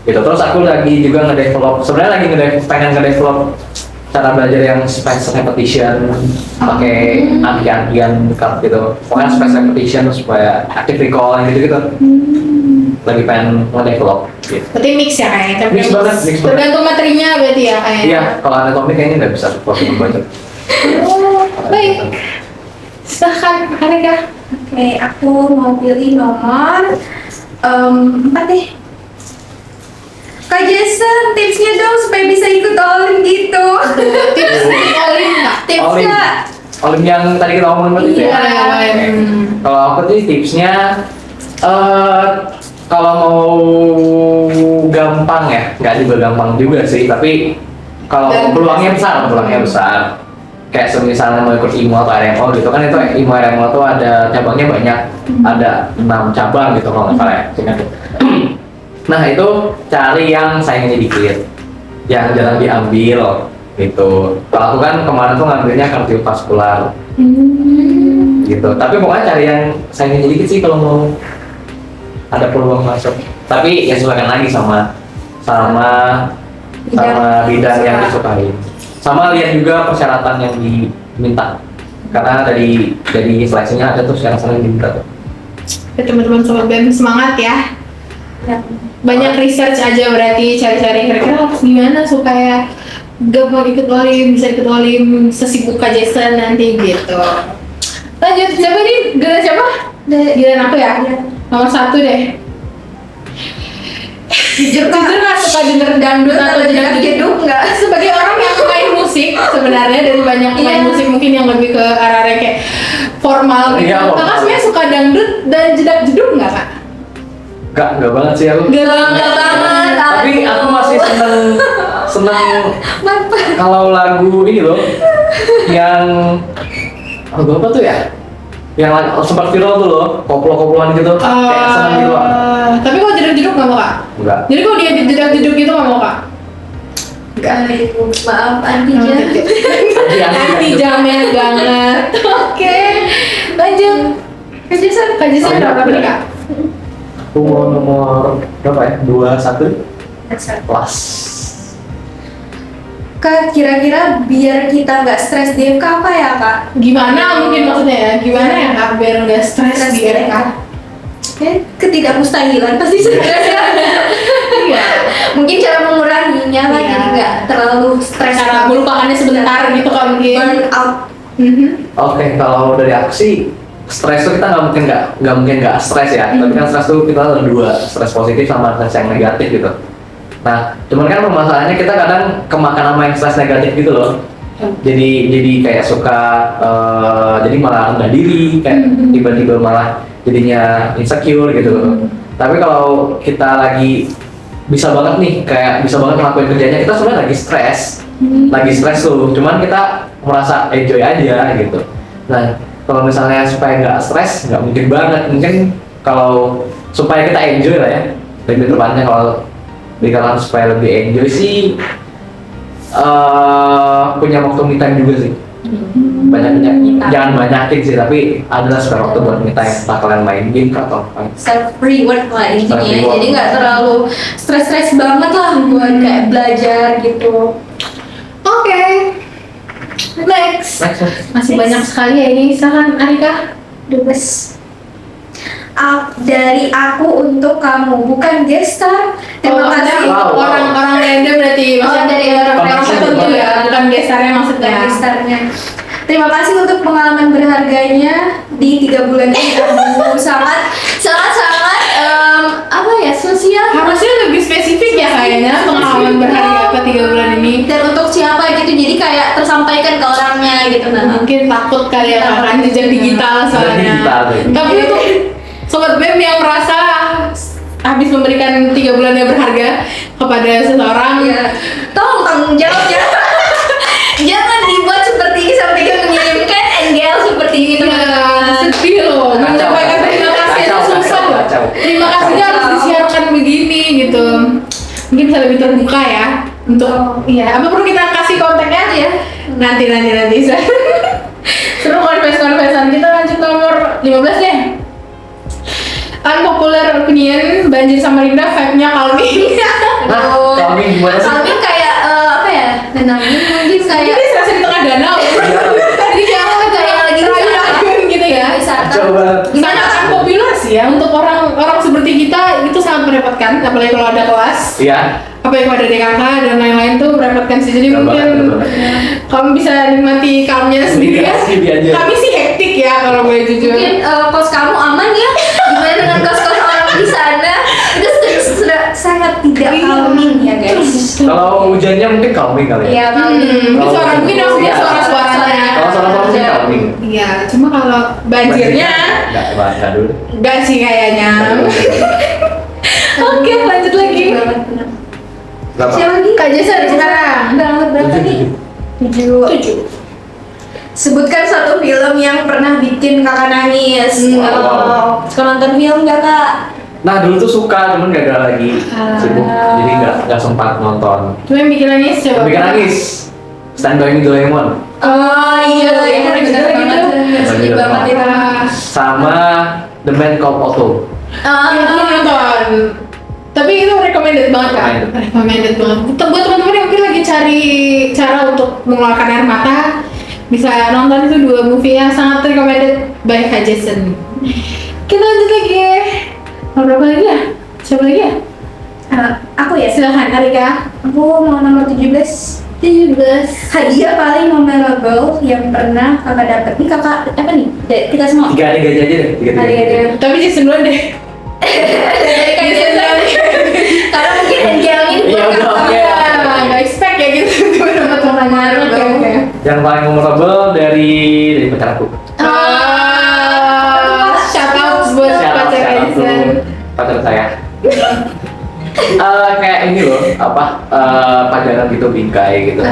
Speaker 3: Gitu. Terus aku lagi juga sebenarnya lagi pengen ngedevelop cara belajar yang spaced repetition, pakai anti-antian gitu, pokoknya spaced repetition supaya active recall gitu. Lagi pengen ngedevelop. Gitu.
Speaker 2: Berarti mix ya kayaknya.
Speaker 3: Mix banget.
Speaker 2: Tergantung materinya berarti ya kayaknya.
Speaker 3: Iya, kalau anatomi kayaknya nggak bisa support membaca.
Speaker 2: Oh, baik. Silahkan, Arika.
Speaker 1: Oke, aku mau pilih nomor 4 deh. Kak Jason, tipsnya dong supaya bisa ikut Olim gitu.
Speaker 2: Tips dari Olim nggak?
Speaker 1: Tipsnya
Speaker 3: Olim yang tadi kita omongin tadi
Speaker 1: Iya.
Speaker 3: ya. Kalau aku tuh tipsnya kalau mau gampang ya, nggak juga gampang juga sih, tapi kalau peluangnya besar. Kayak misalnya mau ikut IMO atau RMO gitu kan, itu IMO RMO tuh ada cabangnya banyak, ada 6 cabang gitu kalau nggak salah ya. Nah itu cari yang saingannya dikit, yang jarang diambil gitu. Kalau aku kan kemarin tuh ngambilnya kardiovaskular gitu. Tapi pokoknya cari yang saingannya dikit sih kalau mau ada peluang masuk. Tapi ya sesuaikan lagi sama bidang yang disukai. Sama lihat juga persyaratan yang diminta. Karena dari seleksinya ada tuh syarat-syarat yang diminta tuh.
Speaker 2: Ya, teman-teman sobat BEM semangat ya. Banyak research aja berarti cari-cari kira-kira harus gimana supaya gampang ikut Olim, bisa ikut Olim sesibuk Kak Jason nanti gitu. Lanjut, siapa nih? Giliran siapa? Giliran aku ya? Nomor 1 deh. Jujur nggak suka denger dangdut atau jeduk nggak? Sebagai orang yang main musik sebenarnya, dari banyak main musik mungkin yang lebih ke arah-arah kayak formal gitu.
Speaker 3: Iya,
Speaker 2: Kakak sebenarnya suka dangdut dan jeduk nggak kak?
Speaker 3: Enggak banget sih aku.
Speaker 2: Nggak banget.
Speaker 3: Tapi aku masih seneng kalau lagu ini loh, yang lagu apa tuh ya? Yang sempat viral tuh loh, koplo-koploan gitu, kayak seneng gitu loh.
Speaker 2: Tapi kalau jeduk nggak mau kak?
Speaker 3: Enggak.
Speaker 2: Jadi kalau dia jeduk gitu nggak mau kak?
Speaker 1: Enggak, maaf anti jam.
Speaker 2: Anti jamet banget. Oke, lanjut. Kak Jason berapa nih kak?
Speaker 3: Aku mau nomor berapa ya? 21 kelas.
Speaker 1: Kak, kira-kira biar kita nggak stres di FK apa ya kak?
Speaker 2: Gimana mungkin maksudnya ya? Gimana ya kak biar nggak stres di RK?
Speaker 1: Ketidakmustahilan pasti stres ya.
Speaker 2: Iya.
Speaker 1: Mungkin cara menguranginya kan,
Speaker 2: Iya.
Speaker 1: jadi nggak terlalu stres.
Speaker 2: Cara melupakannya sebentar gitu kan mungkin.
Speaker 1: Burn out.
Speaker 3: Oke, kalau dari aku sih stres tuh kita nggak mungkin nggak stres ya. Tapi kan stres tuh kita ada 2, stres positif sama stres yang negatif gitu. Nah, cuman kan permasalahannya kita kadang kemakan sama yang stres negatif gitu loh. Jadi kayak suka jadi malah rendah diri, kayak tiba-tiba malah jadinya insecure gitu. Tapi kalau kita lagi bisa banget nih, kayak bisa banget ngelakuin kerjanya, kita sebenarnya lagi stres tuh. Cuman kita merasa enjoy aja gitu. Nah, kalau misalnya supaya nggak stres, nggak mungkin banget. Mungkin kalau supaya kita enjoy lah ya, lebih tepatnya kalau dikatakan supaya lebih enjoy sih, punya waktu me time juga sih. Jangan banyakin sih, tapi adalah spare waktu buat me time. Entah kalian main game atau apa.
Speaker 1: Self reward lah intinya,
Speaker 3: Self-reward.
Speaker 1: jadi nggak terlalu stres banget lah buat kayak belajar gitu.
Speaker 2: Oke. Next. Masih banyak sekali ya ini. Silakan Arika.
Speaker 1: Dubes. Dari aku untuk kamu, bukan gestar. Terima kasih.
Speaker 3: Wow.
Speaker 2: Orang-orang random berarti. Maksudnya
Speaker 1: dari
Speaker 2: orang
Speaker 3: orang
Speaker 2: tertentu
Speaker 3: random.
Speaker 2: ya, bukan gestarnya maksudnya.
Speaker 1: Dari gestarnya. Terima kasih untuk pengalaman berharganya di 3 bulan ini. Kamu sangat apa ya, sosial.
Speaker 2: Harusnya lebih spesifik kayaknya pengalaman berharga apa 3 bulan ini.
Speaker 1: Dan untuk siapa gitu, jadi kayak tersampaikan ke orangnya gitu. Nah,
Speaker 2: Mungkin takut kali ya kan jejak digital soalnya.
Speaker 3: Digital, tuh.
Speaker 2: Tapi untuk sobat BEM yang merasa habis memberikan 3 bulan yang berharga kepada seseorang,
Speaker 1: ya, tolong tanggung jawab ya. Jangan dibuat seperti ini sampai kita mengirimkan NGL seperti ini.
Speaker 2: ya sedih loh. Menyampaikan terima kasih itu susah loh. Terima kasihnya harus disiarkan begini gitu. Mungkin bisa lebih terbuka ya untuk ya apa perlu kita kasih kontaknya aja ya. Nanti. Seru konfes-konfesan. Kita lanjut nomor 15 deh. Unpopular opinion, banjir Samarinda vibe-nya calming.
Speaker 3: Nah, calming gimana sih?
Speaker 1: Calming kayak apa ya? Nenangin mungkin kayak
Speaker 2: Jadi serasa di tengah danau. Jadi kayak
Speaker 1: lagi
Speaker 2: rayu-rayu gitu ya.
Speaker 1: wisata.
Speaker 3: Coba.
Speaker 2: Sangat unpopular sih ya untuk orang seperti kita, itu sangat merepotkan, apalagi kalau ada kelas.
Speaker 3: Iya.
Speaker 2: Apa yang ada DKK dan lain-lain tuh merepotkan sih. Jadi
Speaker 3: Betul
Speaker 2: mungkin
Speaker 3: banget.
Speaker 2: kamu bisa nikmati calmnya sendiri ya.
Speaker 3: Sih, biar aja.
Speaker 2: Kami sih hektik ya kalau boleh jujur.
Speaker 1: Mungkin kos kamu aman ya? Gimana dengan kos-kos orang di sana? Itu sudah sangat tidak calming ya guys.
Speaker 3: Kalau hujannya mungkin calming kali ya.
Speaker 1: Iya calming.
Speaker 2: Mungkin suara mungkin maksudnya
Speaker 3: Iya.
Speaker 2: suara-suaranya.
Speaker 3: Kalau suara-suara mungkin calming.
Speaker 2: Iya, cuma kalau banjirnya
Speaker 3: Enggak dulu.
Speaker 2: enggak sih kayaknya. Oke, lanjut lagi.
Speaker 3: Berapa?
Speaker 1: Siapa lagi?
Speaker 2: Kak Jason sekarang.
Speaker 1: Berapa nih? 7. Sebutkan satu film yang pernah bikin kakak nangis.
Speaker 3: Wow.
Speaker 1: Suka nonton film gak kak?
Speaker 3: Nah dulu tuh suka, cuman gak ada lagi sibuk, jadi nggak sempat nonton.
Speaker 2: Cuma yang bikin nangis coba.
Speaker 3: Bikin nangis. Stand By Me Doraemon
Speaker 2: Oh iya,
Speaker 1: Iya,
Speaker 2: bener
Speaker 1: bener
Speaker 2: gitu.
Speaker 1: banget. Sedih banget itu.
Speaker 3: sama The Man Called Otto.
Speaker 2: Yang belum nonton. Tapi itu recommended banget kan? Recommended banget. Buat teman-teman yang mungkin lagi cari cara untuk mengeluarkan air mata, bisa nonton itu 2 movie yang sangat recommended by Kak Jason. Kita lanjut lagi. Mau berapa lagi ya? Siapa lagi ya?
Speaker 1: Aku ya?
Speaker 2: Silahkan Alika.
Speaker 1: Aku mau nomor 17.
Speaker 2: 17.
Speaker 1: Hadiah paling memorable yang pernah kakak dapat. Ini kakak apa nih? Kita semua.
Speaker 3: 3 adik aja deh. 3
Speaker 1: Hadiah.
Speaker 2: Tapi Jason dulu deh.
Speaker 1: Dari Kak Jason. Karena mungkin NGL ini
Speaker 3: Iya,
Speaker 1: buat
Speaker 3: udah,
Speaker 1: kakak.
Speaker 3: oke.
Speaker 2: Nggak expect ya gitu. Dapat pertanyaan. Oke.
Speaker 3: Yang paling memorable dari pacar aku.
Speaker 2: Shout out buat
Speaker 3: Shout out
Speaker 2: pacar
Speaker 3: to
Speaker 2: Jason.
Speaker 3: pacar saya. Kayak ini loh, pacaran gitu bingkai gitu.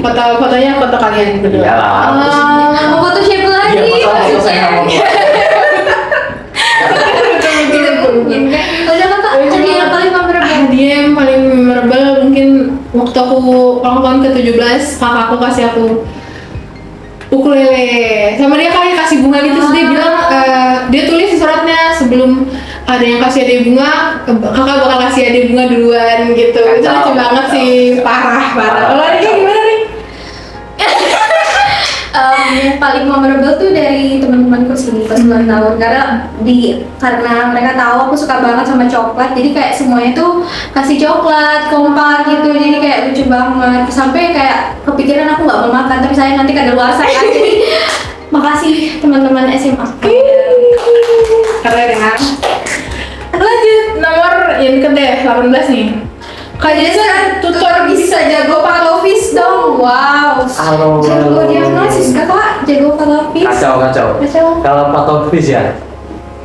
Speaker 2: Foto-fotonya foto kalian berdua.
Speaker 3: Iyalah, terus
Speaker 1: Mau foto siapa lagi?
Speaker 3: Iya, foto saya sama gua.
Speaker 1: Udah kakak, hadiah yang paling memorable.
Speaker 2: Hadiah yang paling memorable mungkin waktu aku ulang tahun ke-17, kakak aku kasih aku ukulele. Sama dia kayak kasih bunga gitu, terus dia bilang dia tulis di suratnya sebelum ada yang kasih hadiah bunga, kakak bakal kasih hadiah bunga duluan gitu. Itu lucu banget sih, parah. Kalau Rika gimana nih?
Speaker 1: Yang paling memorable tuh dari teman-temanku sini pas ulang tahun karena mereka tahu aku suka banget sama coklat, jadi kayak semuanya tuh kasih coklat kompak gitu, jadi kayak lucu banget sampai kayak kepikiran aku nggak mau makan tapi saya nanti kadaluarsa kan. Jadi makasih teman-teman SMA.
Speaker 2: Keren ya. Lanjut nomor yang deket deh, 18 nih. Kak Jason tutor
Speaker 1: bisa jago patofis dong. Wow.
Speaker 3: Halo.
Speaker 1: Jago diagnosis kakak, jago patofis.
Speaker 3: Kacau. Kalau patofis ya,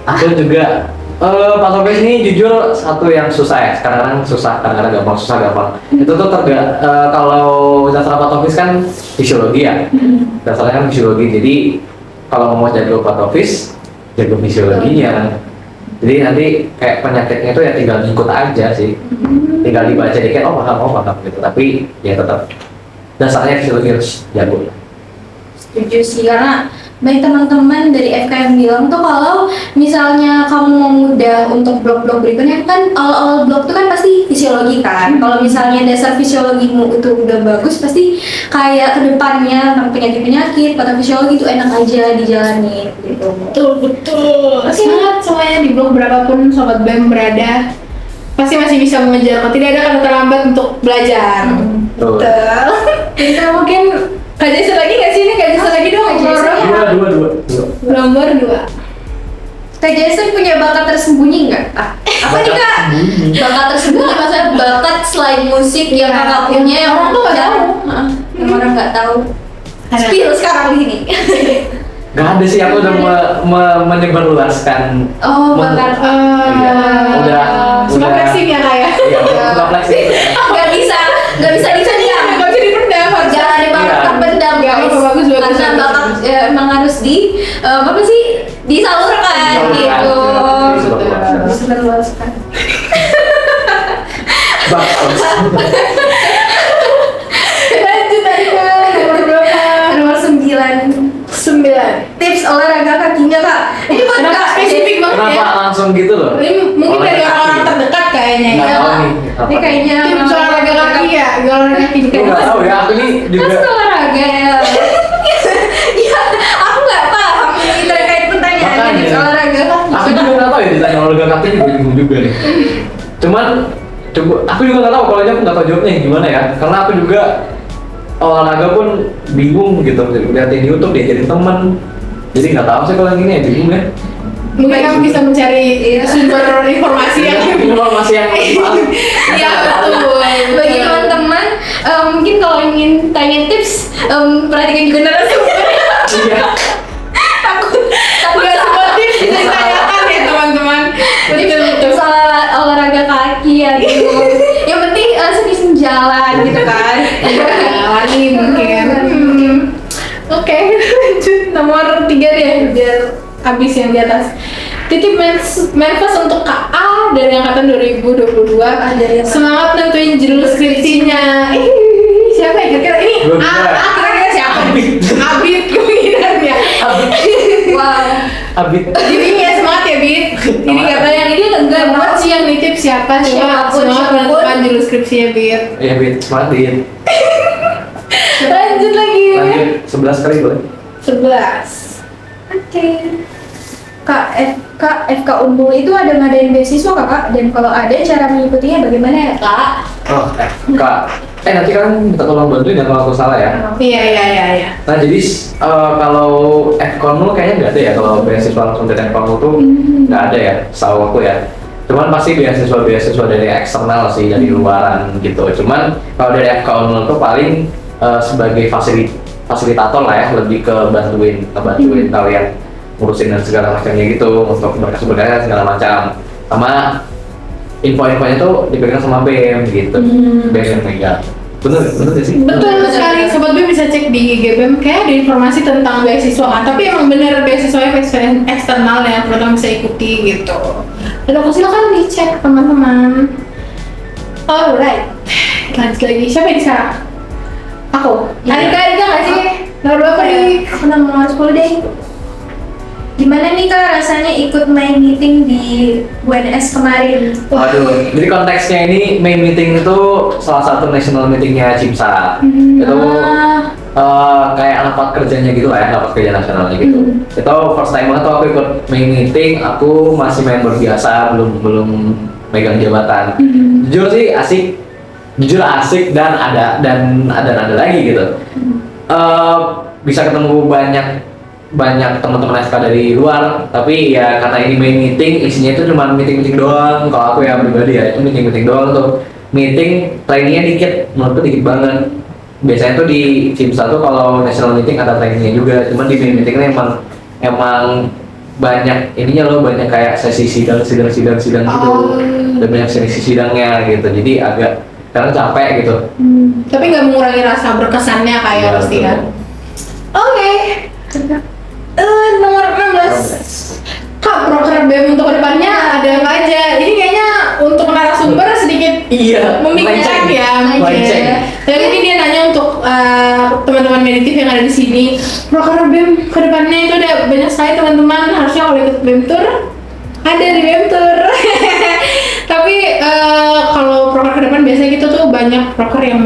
Speaker 3: aku juga patofis ini jujur satu yang susah ya. Kadang-kadang susah, kadang-kadang gampang, susah gampang. Itu tuh kalau dasar patofis kan fisiologi ya. Dasarnya kan fisiologi. Jadi kalau mau jago patofis, jago fisiologinya. Jadi nanti kayak penyakitnya itu ya tinggal ngikut aja sih. Tinggal dibaca dikit, oh paham gitu. Tapi ya tetap dasarnya fisiologi harus jago.
Speaker 1: Setuju sih, karena banyak teman-teman dari FK yang bilang tuh kalau misalnya kamu mau mudah untuk blok-blok berikutnya kan awal-awal blok tuh kan pasti fisiologi kan. Kalau misalnya dasar fisiologimu itu udah bagus, pasti kayak kedepannya tentang penyakit-penyakit patofisiologi itu enak aja dijalanin gitu.
Speaker 2: Betul. Semangat semuanya di blog berapapun sobat BEM berada, pasti masih bisa mengejar. Tidak ada kata terlambat untuk belajar.
Speaker 3: Betul.
Speaker 2: Kita mungkin Kak Jason lagi nggak sih? Ini Kak Jason lagi dong.
Speaker 1: Kak Jason.
Speaker 3: Dua.
Speaker 2: Nomor 2.
Speaker 1: Kak Jason punya bakat tersembunyi nggak? Apa nih Kak? Bakat tersembunyi maksudnya bakat selain musik yang
Speaker 2: Ya,
Speaker 1: Kakak punya yang
Speaker 2: orang tuh nggak
Speaker 1: jarang.
Speaker 2: tahu.
Speaker 1: Heeh, yang orang nggak tahu.
Speaker 2: Ada.
Speaker 1: Spill sekarang di sini.
Speaker 3: Gak ada sih, aku udah menyebarluaskan.
Speaker 1: Oh, bakat.
Speaker 3: Iya. Udah
Speaker 2: Suka flexing ya kayak.
Speaker 3: Iya, udah flexing.
Speaker 1: Nggak bisa dipendam.
Speaker 2: Nggak bisa dipendam, harus
Speaker 1: Jangan ada bakat
Speaker 3: Iya.
Speaker 1: terpendam
Speaker 2: Nggak
Speaker 1: guys.
Speaker 2: apa-apa, bagus, bagus,
Speaker 1: Karena
Speaker 2: bagus.
Speaker 1: bakat emang harus apa sih disalurkan
Speaker 3: Disalurkan.
Speaker 1: gitu.
Speaker 3: Disalurkan.
Speaker 1: Disalurkan.
Speaker 3: Bagus.
Speaker 2: Lanjut tadi Kak, nomor berapa?
Speaker 1: Nomor 9.
Speaker 2: 9.
Speaker 1: Tips olahraga kakinya Kak. Ini buat
Speaker 2: Kenapa
Speaker 1: Kak.
Speaker 2: spesifik banget ya?
Speaker 3: Kenapa langsung gitu loh?
Speaker 2: Ini mungkin dari
Speaker 3: Olahraga
Speaker 2: orang-orang
Speaker 3: kaki.
Speaker 2: terdekat kayaknya
Speaker 3: Nggak
Speaker 2: ya.
Speaker 3: tahu nih.
Speaker 1: Ini kayaknya
Speaker 2: Tips olahraga kaki ya, olahraga kaki
Speaker 3: Aku nggak tahu ya, aku ini juga.
Speaker 1: Mas olahraga ya. Ya, aku nggak paham ini terkait pertanyaannya
Speaker 3: Makanya.
Speaker 1: tips olahraga kaki.
Speaker 3: Aku juga nggak tahu ya ditanya olahraga kaki juga bingung juga nih. Cuman aku juga nggak tahu kalau aja aku nggak tahu jawabnya gimana ya, karena aku juga olahraga pun bingung gitu, liatin di YouTube diajarin temen, jadi nggak tahu sih kalau yang ini ya bingung ya.
Speaker 2: Mungkin kamu bisa mencari sumber informasi yang
Speaker 3: Informasi yang
Speaker 2: Iya betul.
Speaker 1: Bagi teman-teman, mungkin kalau ingin tanya tips, perhatikan juga narasumber.
Speaker 3: Iya.
Speaker 1: Takut
Speaker 2: Nggak semua tips bisa ditanyakan ya teman-teman. Betul betul.
Speaker 1: soal olahraga kaki ya gitu. Yang penting sering jalan gitu kan.
Speaker 2: Lari mungkin. Oke, lanjut nomor 3 deh biar habis yang di atas. Titip manifest untuk KA dari angkatan 2022.
Speaker 1: Dari yang
Speaker 2: Semangat nentuin judul skripsinya. Ih, siapa ya kira-kira ini?
Speaker 3: Gua
Speaker 2: A,
Speaker 3: juga.
Speaker 2: kira-kira siapa?
Speaker 3: Abid.
Speaker 2: Abid kemungkinan ya.
Speaker 1: Wow.
Speaker 3: Abid.
Speaker 2: Jadi ya semangat ya Bid. Ini kata yang ini enggak buat sih yang nitip siapa sih?
Speaker 1: Siapapun,
Speaker 2: Semangat
Speaker 1: siapapun.
Speaker 2: menentukan judul skripsinya Bid.
Speaker 3: Iya Bid, semangat Bid.
Speaker 2: Lanjut lagi.
Speaker 3: Lanjut 11 kali boleh.
Speaker 2: 11.
Speaker 1: Oke. FK Unmul itu ada ngadain beasiswa Kakak, dan kalau ada cara mengikutinya bagaimana ya Kak?
Speaker 3: Oh, Kak. Nanti kan minta tolong bantuin ya kalau aku salah ya.
Speaker 2: Iya.
Speaker 3: Nah jadi kalau FKONMUL kayaknya nggak ada ya, kalau beasiswa langsung dari FKONMUL tuh nggak ada ya, setahu aku ya. Cuman pasti beasiswa dari eksternal sih, dari luaran gitu. Cuman kalau dari FKONMUL tuh paling sebagai fasilitator lah ya, lebih ke ngebantuin kalian ngurusin dan segala macamnya gitu, untuk berkas-berkas segala macam. Sama info-infonya tuh dipegang sama BEM gitu, BEM yang megang. Bener gak sih?
Speaker 2: Betul sekali, Sobat BEM bisa cek di IG BEM, kayak ada informasi tentang beasiswa kan, tapi emang bener beasiswa eksternal yang teman-teman bisa ikuti gitu. Dan aku silakan dicek teman-teman. Alright, lanjut lagi, siapa yang sekarang? Aku. Arika nggak sih? Nomor berapa nih?
Speaker 1: Aku nomor 10 deh. Gimana nih Kak rasanya ikut main meeting di UNS kemarin?
Speaker 3: Waduh, jadi konteksnya ini main meeting itu salah satu national meetingnya CIMSA. Itu kayak rapat kerjanya gitu lah ya, rapat kerja nasionalnya gitu. Itu first time banget tuh aku ikut main meeting, aku masih member biasa, belum megang jabatan. Jujur sih asik dan ada lagi gitu. Bisa ketemu banyak teman-teman SK dari luar, tapi ya karena ini main meeting, isinya itu cuma meeting doang. Kalau aku ya pribadi ya, itu meeting doang tuh. Meeting trainingnya dikit, menurutku dikit banget. Biasanya tuh di CIMSA tuh kalau national meeting ada trainingnya juga, cuman di main meeting emang banyak ininya loh, banyak kayak sesi sidang gitu. Dan banyak sesi sidangnya gitu, jadi agak kadang capek gitu.
Speaker 2: Tapi nggak mengurangi rasa berkesannya kayak
Speaker 3: Ya,
Speaker 2: pasti
Speaker 3: betul.
Speaker 2: kan. Oke. Nomor 16. Kak, proker BEM untuk kedepannya ada apa aja? Ini kayaknya untuk narasumber sedikit
Speaker 3: Iya,
Speaker 2: membingungkan ya,
Speaker 3: melenceng.
Speaker 2: Tapi mungkin dia nanya untuk teman-teman meditif yang ada di sini. Proker BEM kedepannya itu ada banyak sekali teman-teman. Harusnya kalau ikut BEM Tour ada di BEM Tour. Tapi kalau proker ke depan biasanya kita tuh banyak proker yang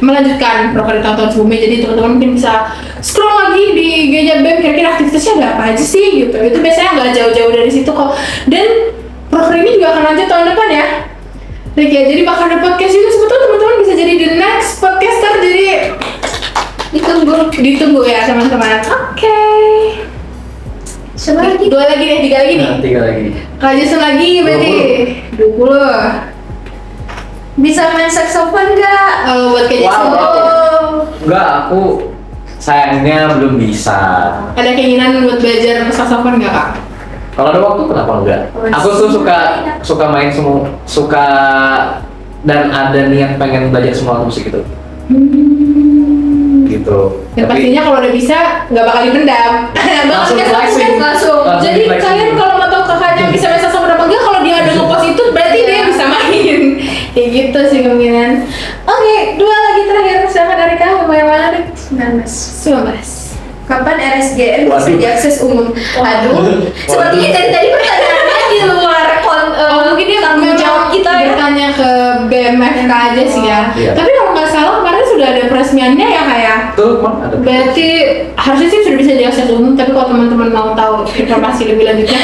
Speaker 2: melanjutkan proker di tahun-tahun sebelumnya. Jadi teman-teman mungkin bisa scroll lagi di IG-nya BEM, kira-kira aktivitasnya ada apa aja sih gitu. Itu biasanya nggak jauh-jauh dari situ kok. Dan proker ini juga akan lanjut tahun depan ya. Jadi bakal ada podcast juga, sebetulnya teman-teman bisa jadi the next podcaster. Jadi ditunggu ya teman-teman. Oke.
Speaker 1: Siapa lagi?
Speaker 2: 2 lagi deh, 3 lagi nih.
Speaker 3: Nah, 3 lagi.
Speaker 2: Kak Jason lagi berarti 20.
Speaker 1: Bisa main saxophone nggak?
Speaker 2: Buat Kak Jason.
Speaker 3: Enggak, aku sayangnya belum bisa.
Speaker 2: Ada keinginan buat belajar saxophone nggak Kak?
Speaker 3: Kalau ada waktu kenapa enggak? Aku tuh suka main semua, suka dan ada niat pengen belajar semua musik itu. Gitu.
Speaker 2: Dan pastinya kalau udah bisa nggak bakal dipendam.
Speaker 3: Langsung flexing.
Speaker 2: Langsung. Jadi
Speaker 3: flexing.
Speaker 2: kalian kalau mau tahu kakaknya bisa main saxophone apa enggak, kalau dia ada ngepost itu berarti dia bisa main. Kayak gitu sih kemungkinan. Oke, 2 lagi terakhir. Siapa dari kamu? Yang mana deh?
Speaker 1: 19.
Speaker 2: 19.
Speaker 1: Kapan RSGM bisa
Speaker 3: Waduh.
Speaker 1: diakses umum? Aduh,
Speaker 3: Waduh.
Speaker 1: sepertinya dari tadi pertanyaannya di luar
Speaker 2: Mungkin dia
Speaker 1: tanggung jawab kita ya.
Speaker 2: bertanya ke BMFK aja sih ya.
Speaker 3: Iya.
Speaker 2: Tapi kalau nggak salah kemarin sudah ada peresmiannya ya kayak.
Speaker 3: Tuh, mana ada.
Speaker 2: Berarti harusnya sih sudah bisa diakses umum, tapi kalau teman-teman mau tahu informasi lebih lanjutnya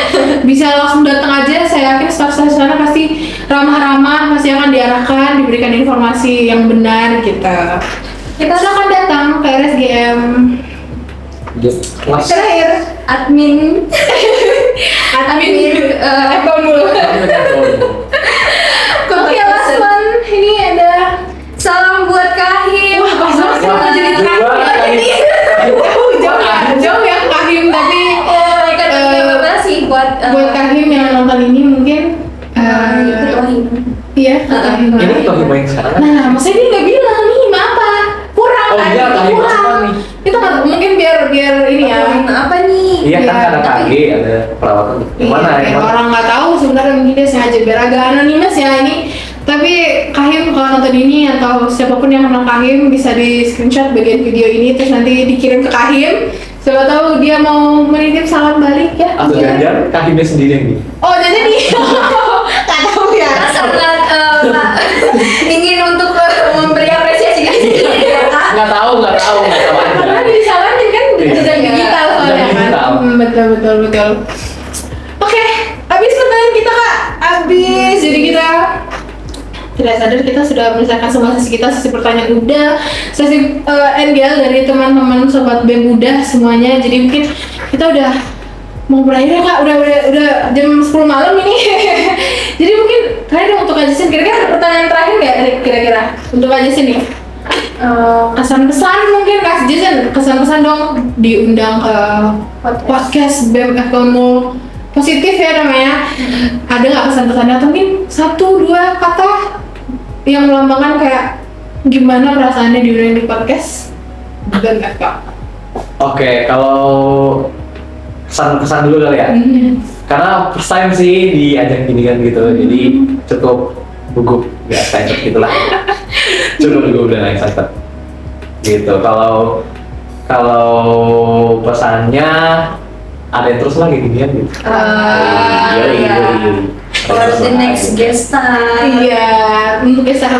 Speaker 2: bisa langsung datang aja. Saya yakin staf-staf sana pasti ramah-ramah, pasti akan diarahkan, diberikan informasi yang benar gitu. Kita silakan datang ke RSGM.
Speaker 3: Kelas.
Speaker 2: Terakhir,
Speaker 1: Admin
Speaker 2: Apple mulu. Oke, last one. Ini ada
Speaker 1: salam buat Kahim.
Speaker 2: wah pas banget sih mau jadi terakhir. Jauh ya Kahim, tapi
Speaker 1: Kan terima kasih buat
Speaker 2: buat Kahim yang nonton ini mungkin
Speaker 1: ketua Him.
Speaker 2: iya Kahim.
Speaker 3: Ini tuh main sekarang.
Speaker 2: Nah, maksudnya dia nggak bilang nih apa kurang
Speaker 3: Oh
Speaker 2: kan?
Speaker 3: iya, Kahim
Speaker 2: Kurang.
Speaker 3: apa nih?
Speaker 2: Itu kan mungkin biar ini ya.
Speaker 1: Apa nih?
Speaker 3: Iya kan
Speaker 2: Iya,
Speaker 3: ada
Speaker 2: tapi-
Speaker 3: KG, ada perawatan. Yang mana?
Speaker 2: Iya,
Speaker 3: Yang
Speaker 2: kayak
Speaker 3: mana?
Speaker 2: orang nggak tahu sebenarnya, mungkin dia sengaja biar agak anonimus ya ini. Tapi Kahim kalau nonton ini atau siapapun yang kenal Kahim bisa di screenshot bagian video ini terus nanti dikirim ke Kahim. Siapa tahu dia mau menitip salam balik ya.
Speaker 3: Atau
Speaker 2: Iya.
Speaker 3: jangan Kahimnya sendiri yang ini.
Speaker 2: Oh jadi nih nggak tahu ya.
Speaker 1: Karena sangat ingin untuk memberi apresiasi gitu ya Kak.
Speaker 3: Nggak tahu aja.
Speaker 2: Karena disalamin kan
Speaker 3: Iya.
Speaker 2: jejak digital soalnya
Speaker 3: Jejak
Speaker 2: kan.
Speaker 3: digital.
Speaker 2: Betul. Oke, habis pertanyaan kita Kak. Habis. Jadi kita tidak sadar kita sudah menyelesaikan semua sesi kita, sesi pertanyaan udah, sesi NGL dari teman-teman sobat BEM udah semuanya. Jadi mungkin kita udah mau berakhir ya Kak, udah jam 10 malam ini. Jadi mungkin terakhir dong untuk Kak Jason, kira-kira ada pertanyaan terakhir nggak kira-kira untuk Kak Jason nih? Kesan-pesan mungkin Kak Jason, kesan-pesan dong diundang ke podcast BEM Ekonomi Positif ya namanya. Ada nggak kesan-pesannya atau mungkin 1-2 kata yang melambangkan kayak gimana perasaannya diundang di podcast BEM Eko?
Speaker 3: Oke, kalau kesan dulu kali ya. Karena first time sih diajak gini kan gitu, jadi cukup gugup, nggak excited gitulah. Cukup gugup dan excited. Gitu. Kalau pesannya ada yang terus lagi ginian gitu.
Speaker 1: Iya. For the next guest time.
Speaker 2: Iya, untuk geser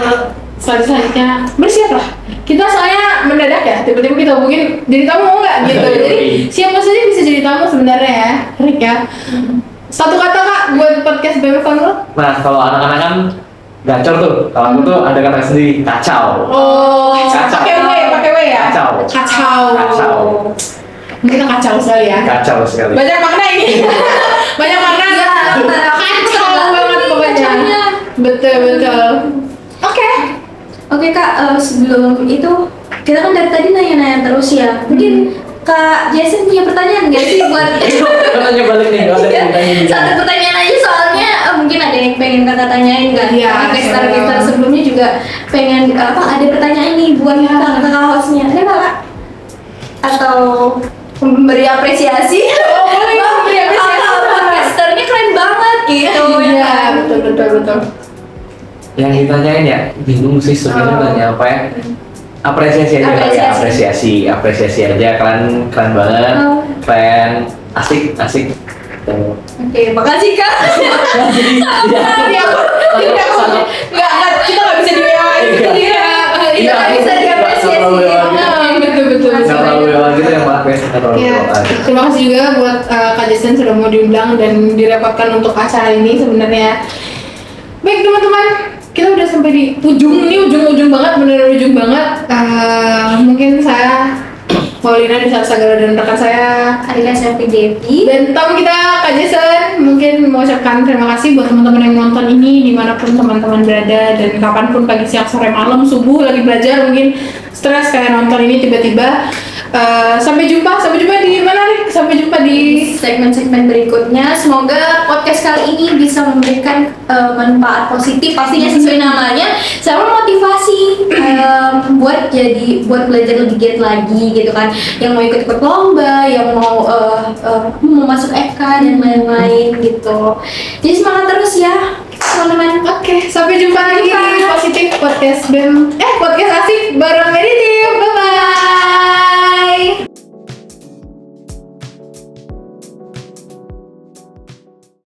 Speaker 2: selanjutnya bersiaplah. Kita soalnya mendadak ya, tiba-tiba kita hubungin jadi tamu mau nggak gitu. Jadi siapa saja bisa jadi tamu sebenarnya ya, Rick ya. Satu kata Kak buat podcast BEM Ekonomi.
Speaker 3: Nah, kalau anak-anak kan gacor tuh. Kalau aku tuh ada kata sendiri, kacau.
Speaker 2: Oh,
Speaker 3: Kacau.
Speaker 2: pakai W ya.
Speaker 3: Kacau.
Speaker 2: Kacau. Kita kacau sekali ya.
Speaker 3: Kacau sekali.
Speaker 2: Banyak makna ini. Banyak makna.
Speaker 1: Iya,
Speaker 2: Kacau banget pokoknya.
Speaker 1: kacaunya.
Speaker 2: Betul. Oke.
Speaker 1: Oke Kak, sebelum itu kita kan dari tadi nanya-nanya terus ya. Mungkin Kak Jason punya pertanyaan nggak sih buat
Speaker 3: Tanya balik nih, kalau ada yang ditanya juga.
Speaker 1: satu pertanyaan aja soalnya mungkin ada yang pengen kakak tanyain nggak?
Speaker 2: Iya,
Speaker 1: Gestar sebelumnya juga pengen ada pertanyaan nih buat kakak hostnya. Ada nggak Kak? Atau memberi apresiasi?
Speaker 2: Oh, boleh memberi apresiasi.
Speaker 1: Kakak podcasternya keren banget gitu.
Speaker 2: Iya, betul.
Speaker 3: Yang ditanyain ya, bingung sih sebenarnya nanya apa ya. Apresiasi aja kali ya, apresiasi aja, kalian keren banget,
Speaker 1: Oh.
Speaker 3: keren, asik.
Speaker 1: Oke, makasih Kak.
Speaker 2: Nggak, kita nggak bisa di-WA gitu.
Speaker 1: Iya, nggak bisa diapresiasi.
Speaker 2: Betul.
Speaker 3: Nggak terlalu lewat gitu ya, maaf ya, nggak terlalu
Speaker 2: Ya,
Speaker 3: lewat.
Speaker 2: terima kasih juga buat Kak Jason sudah mau diundang dan direpotkan untuk acara ini sebenarnya. Baik teman-teman, kita udah sampai di ujung banget, beneran ujung banget. Mungkin saya Paulina di Sagala dan rekan saya.
Speaker 1: Arika SMP Devi.
Speaker 2: Dan tamu kita Kak Jason, mungkin mengucapkan terima kasih buat teman-teman yang nonton ini dimanapun teman-teman berada dan kapanpun pagi, siang, sore, malam, subuh lagi belajar mungkin stres kayak nonton ini tiba-tiba. Sampai jumpa di mana nih? Sampai jumpa di
Speaker 1: Segmen-segmen berikutnya. Semoga podcast kali ini bisa memberikan manfaat positif, pastinya sesuai namanya, sama motivasi buat belajar lebih giat lagi gitu kan. Yang mau ikut lomba, yang mau masuk FK dan lain-lain gitu. Jadi semangat terus ya teman-teman.
Speaker 2: Oke, sampai jumpa lagi di Positif Podcast BEM. Podcast asik baru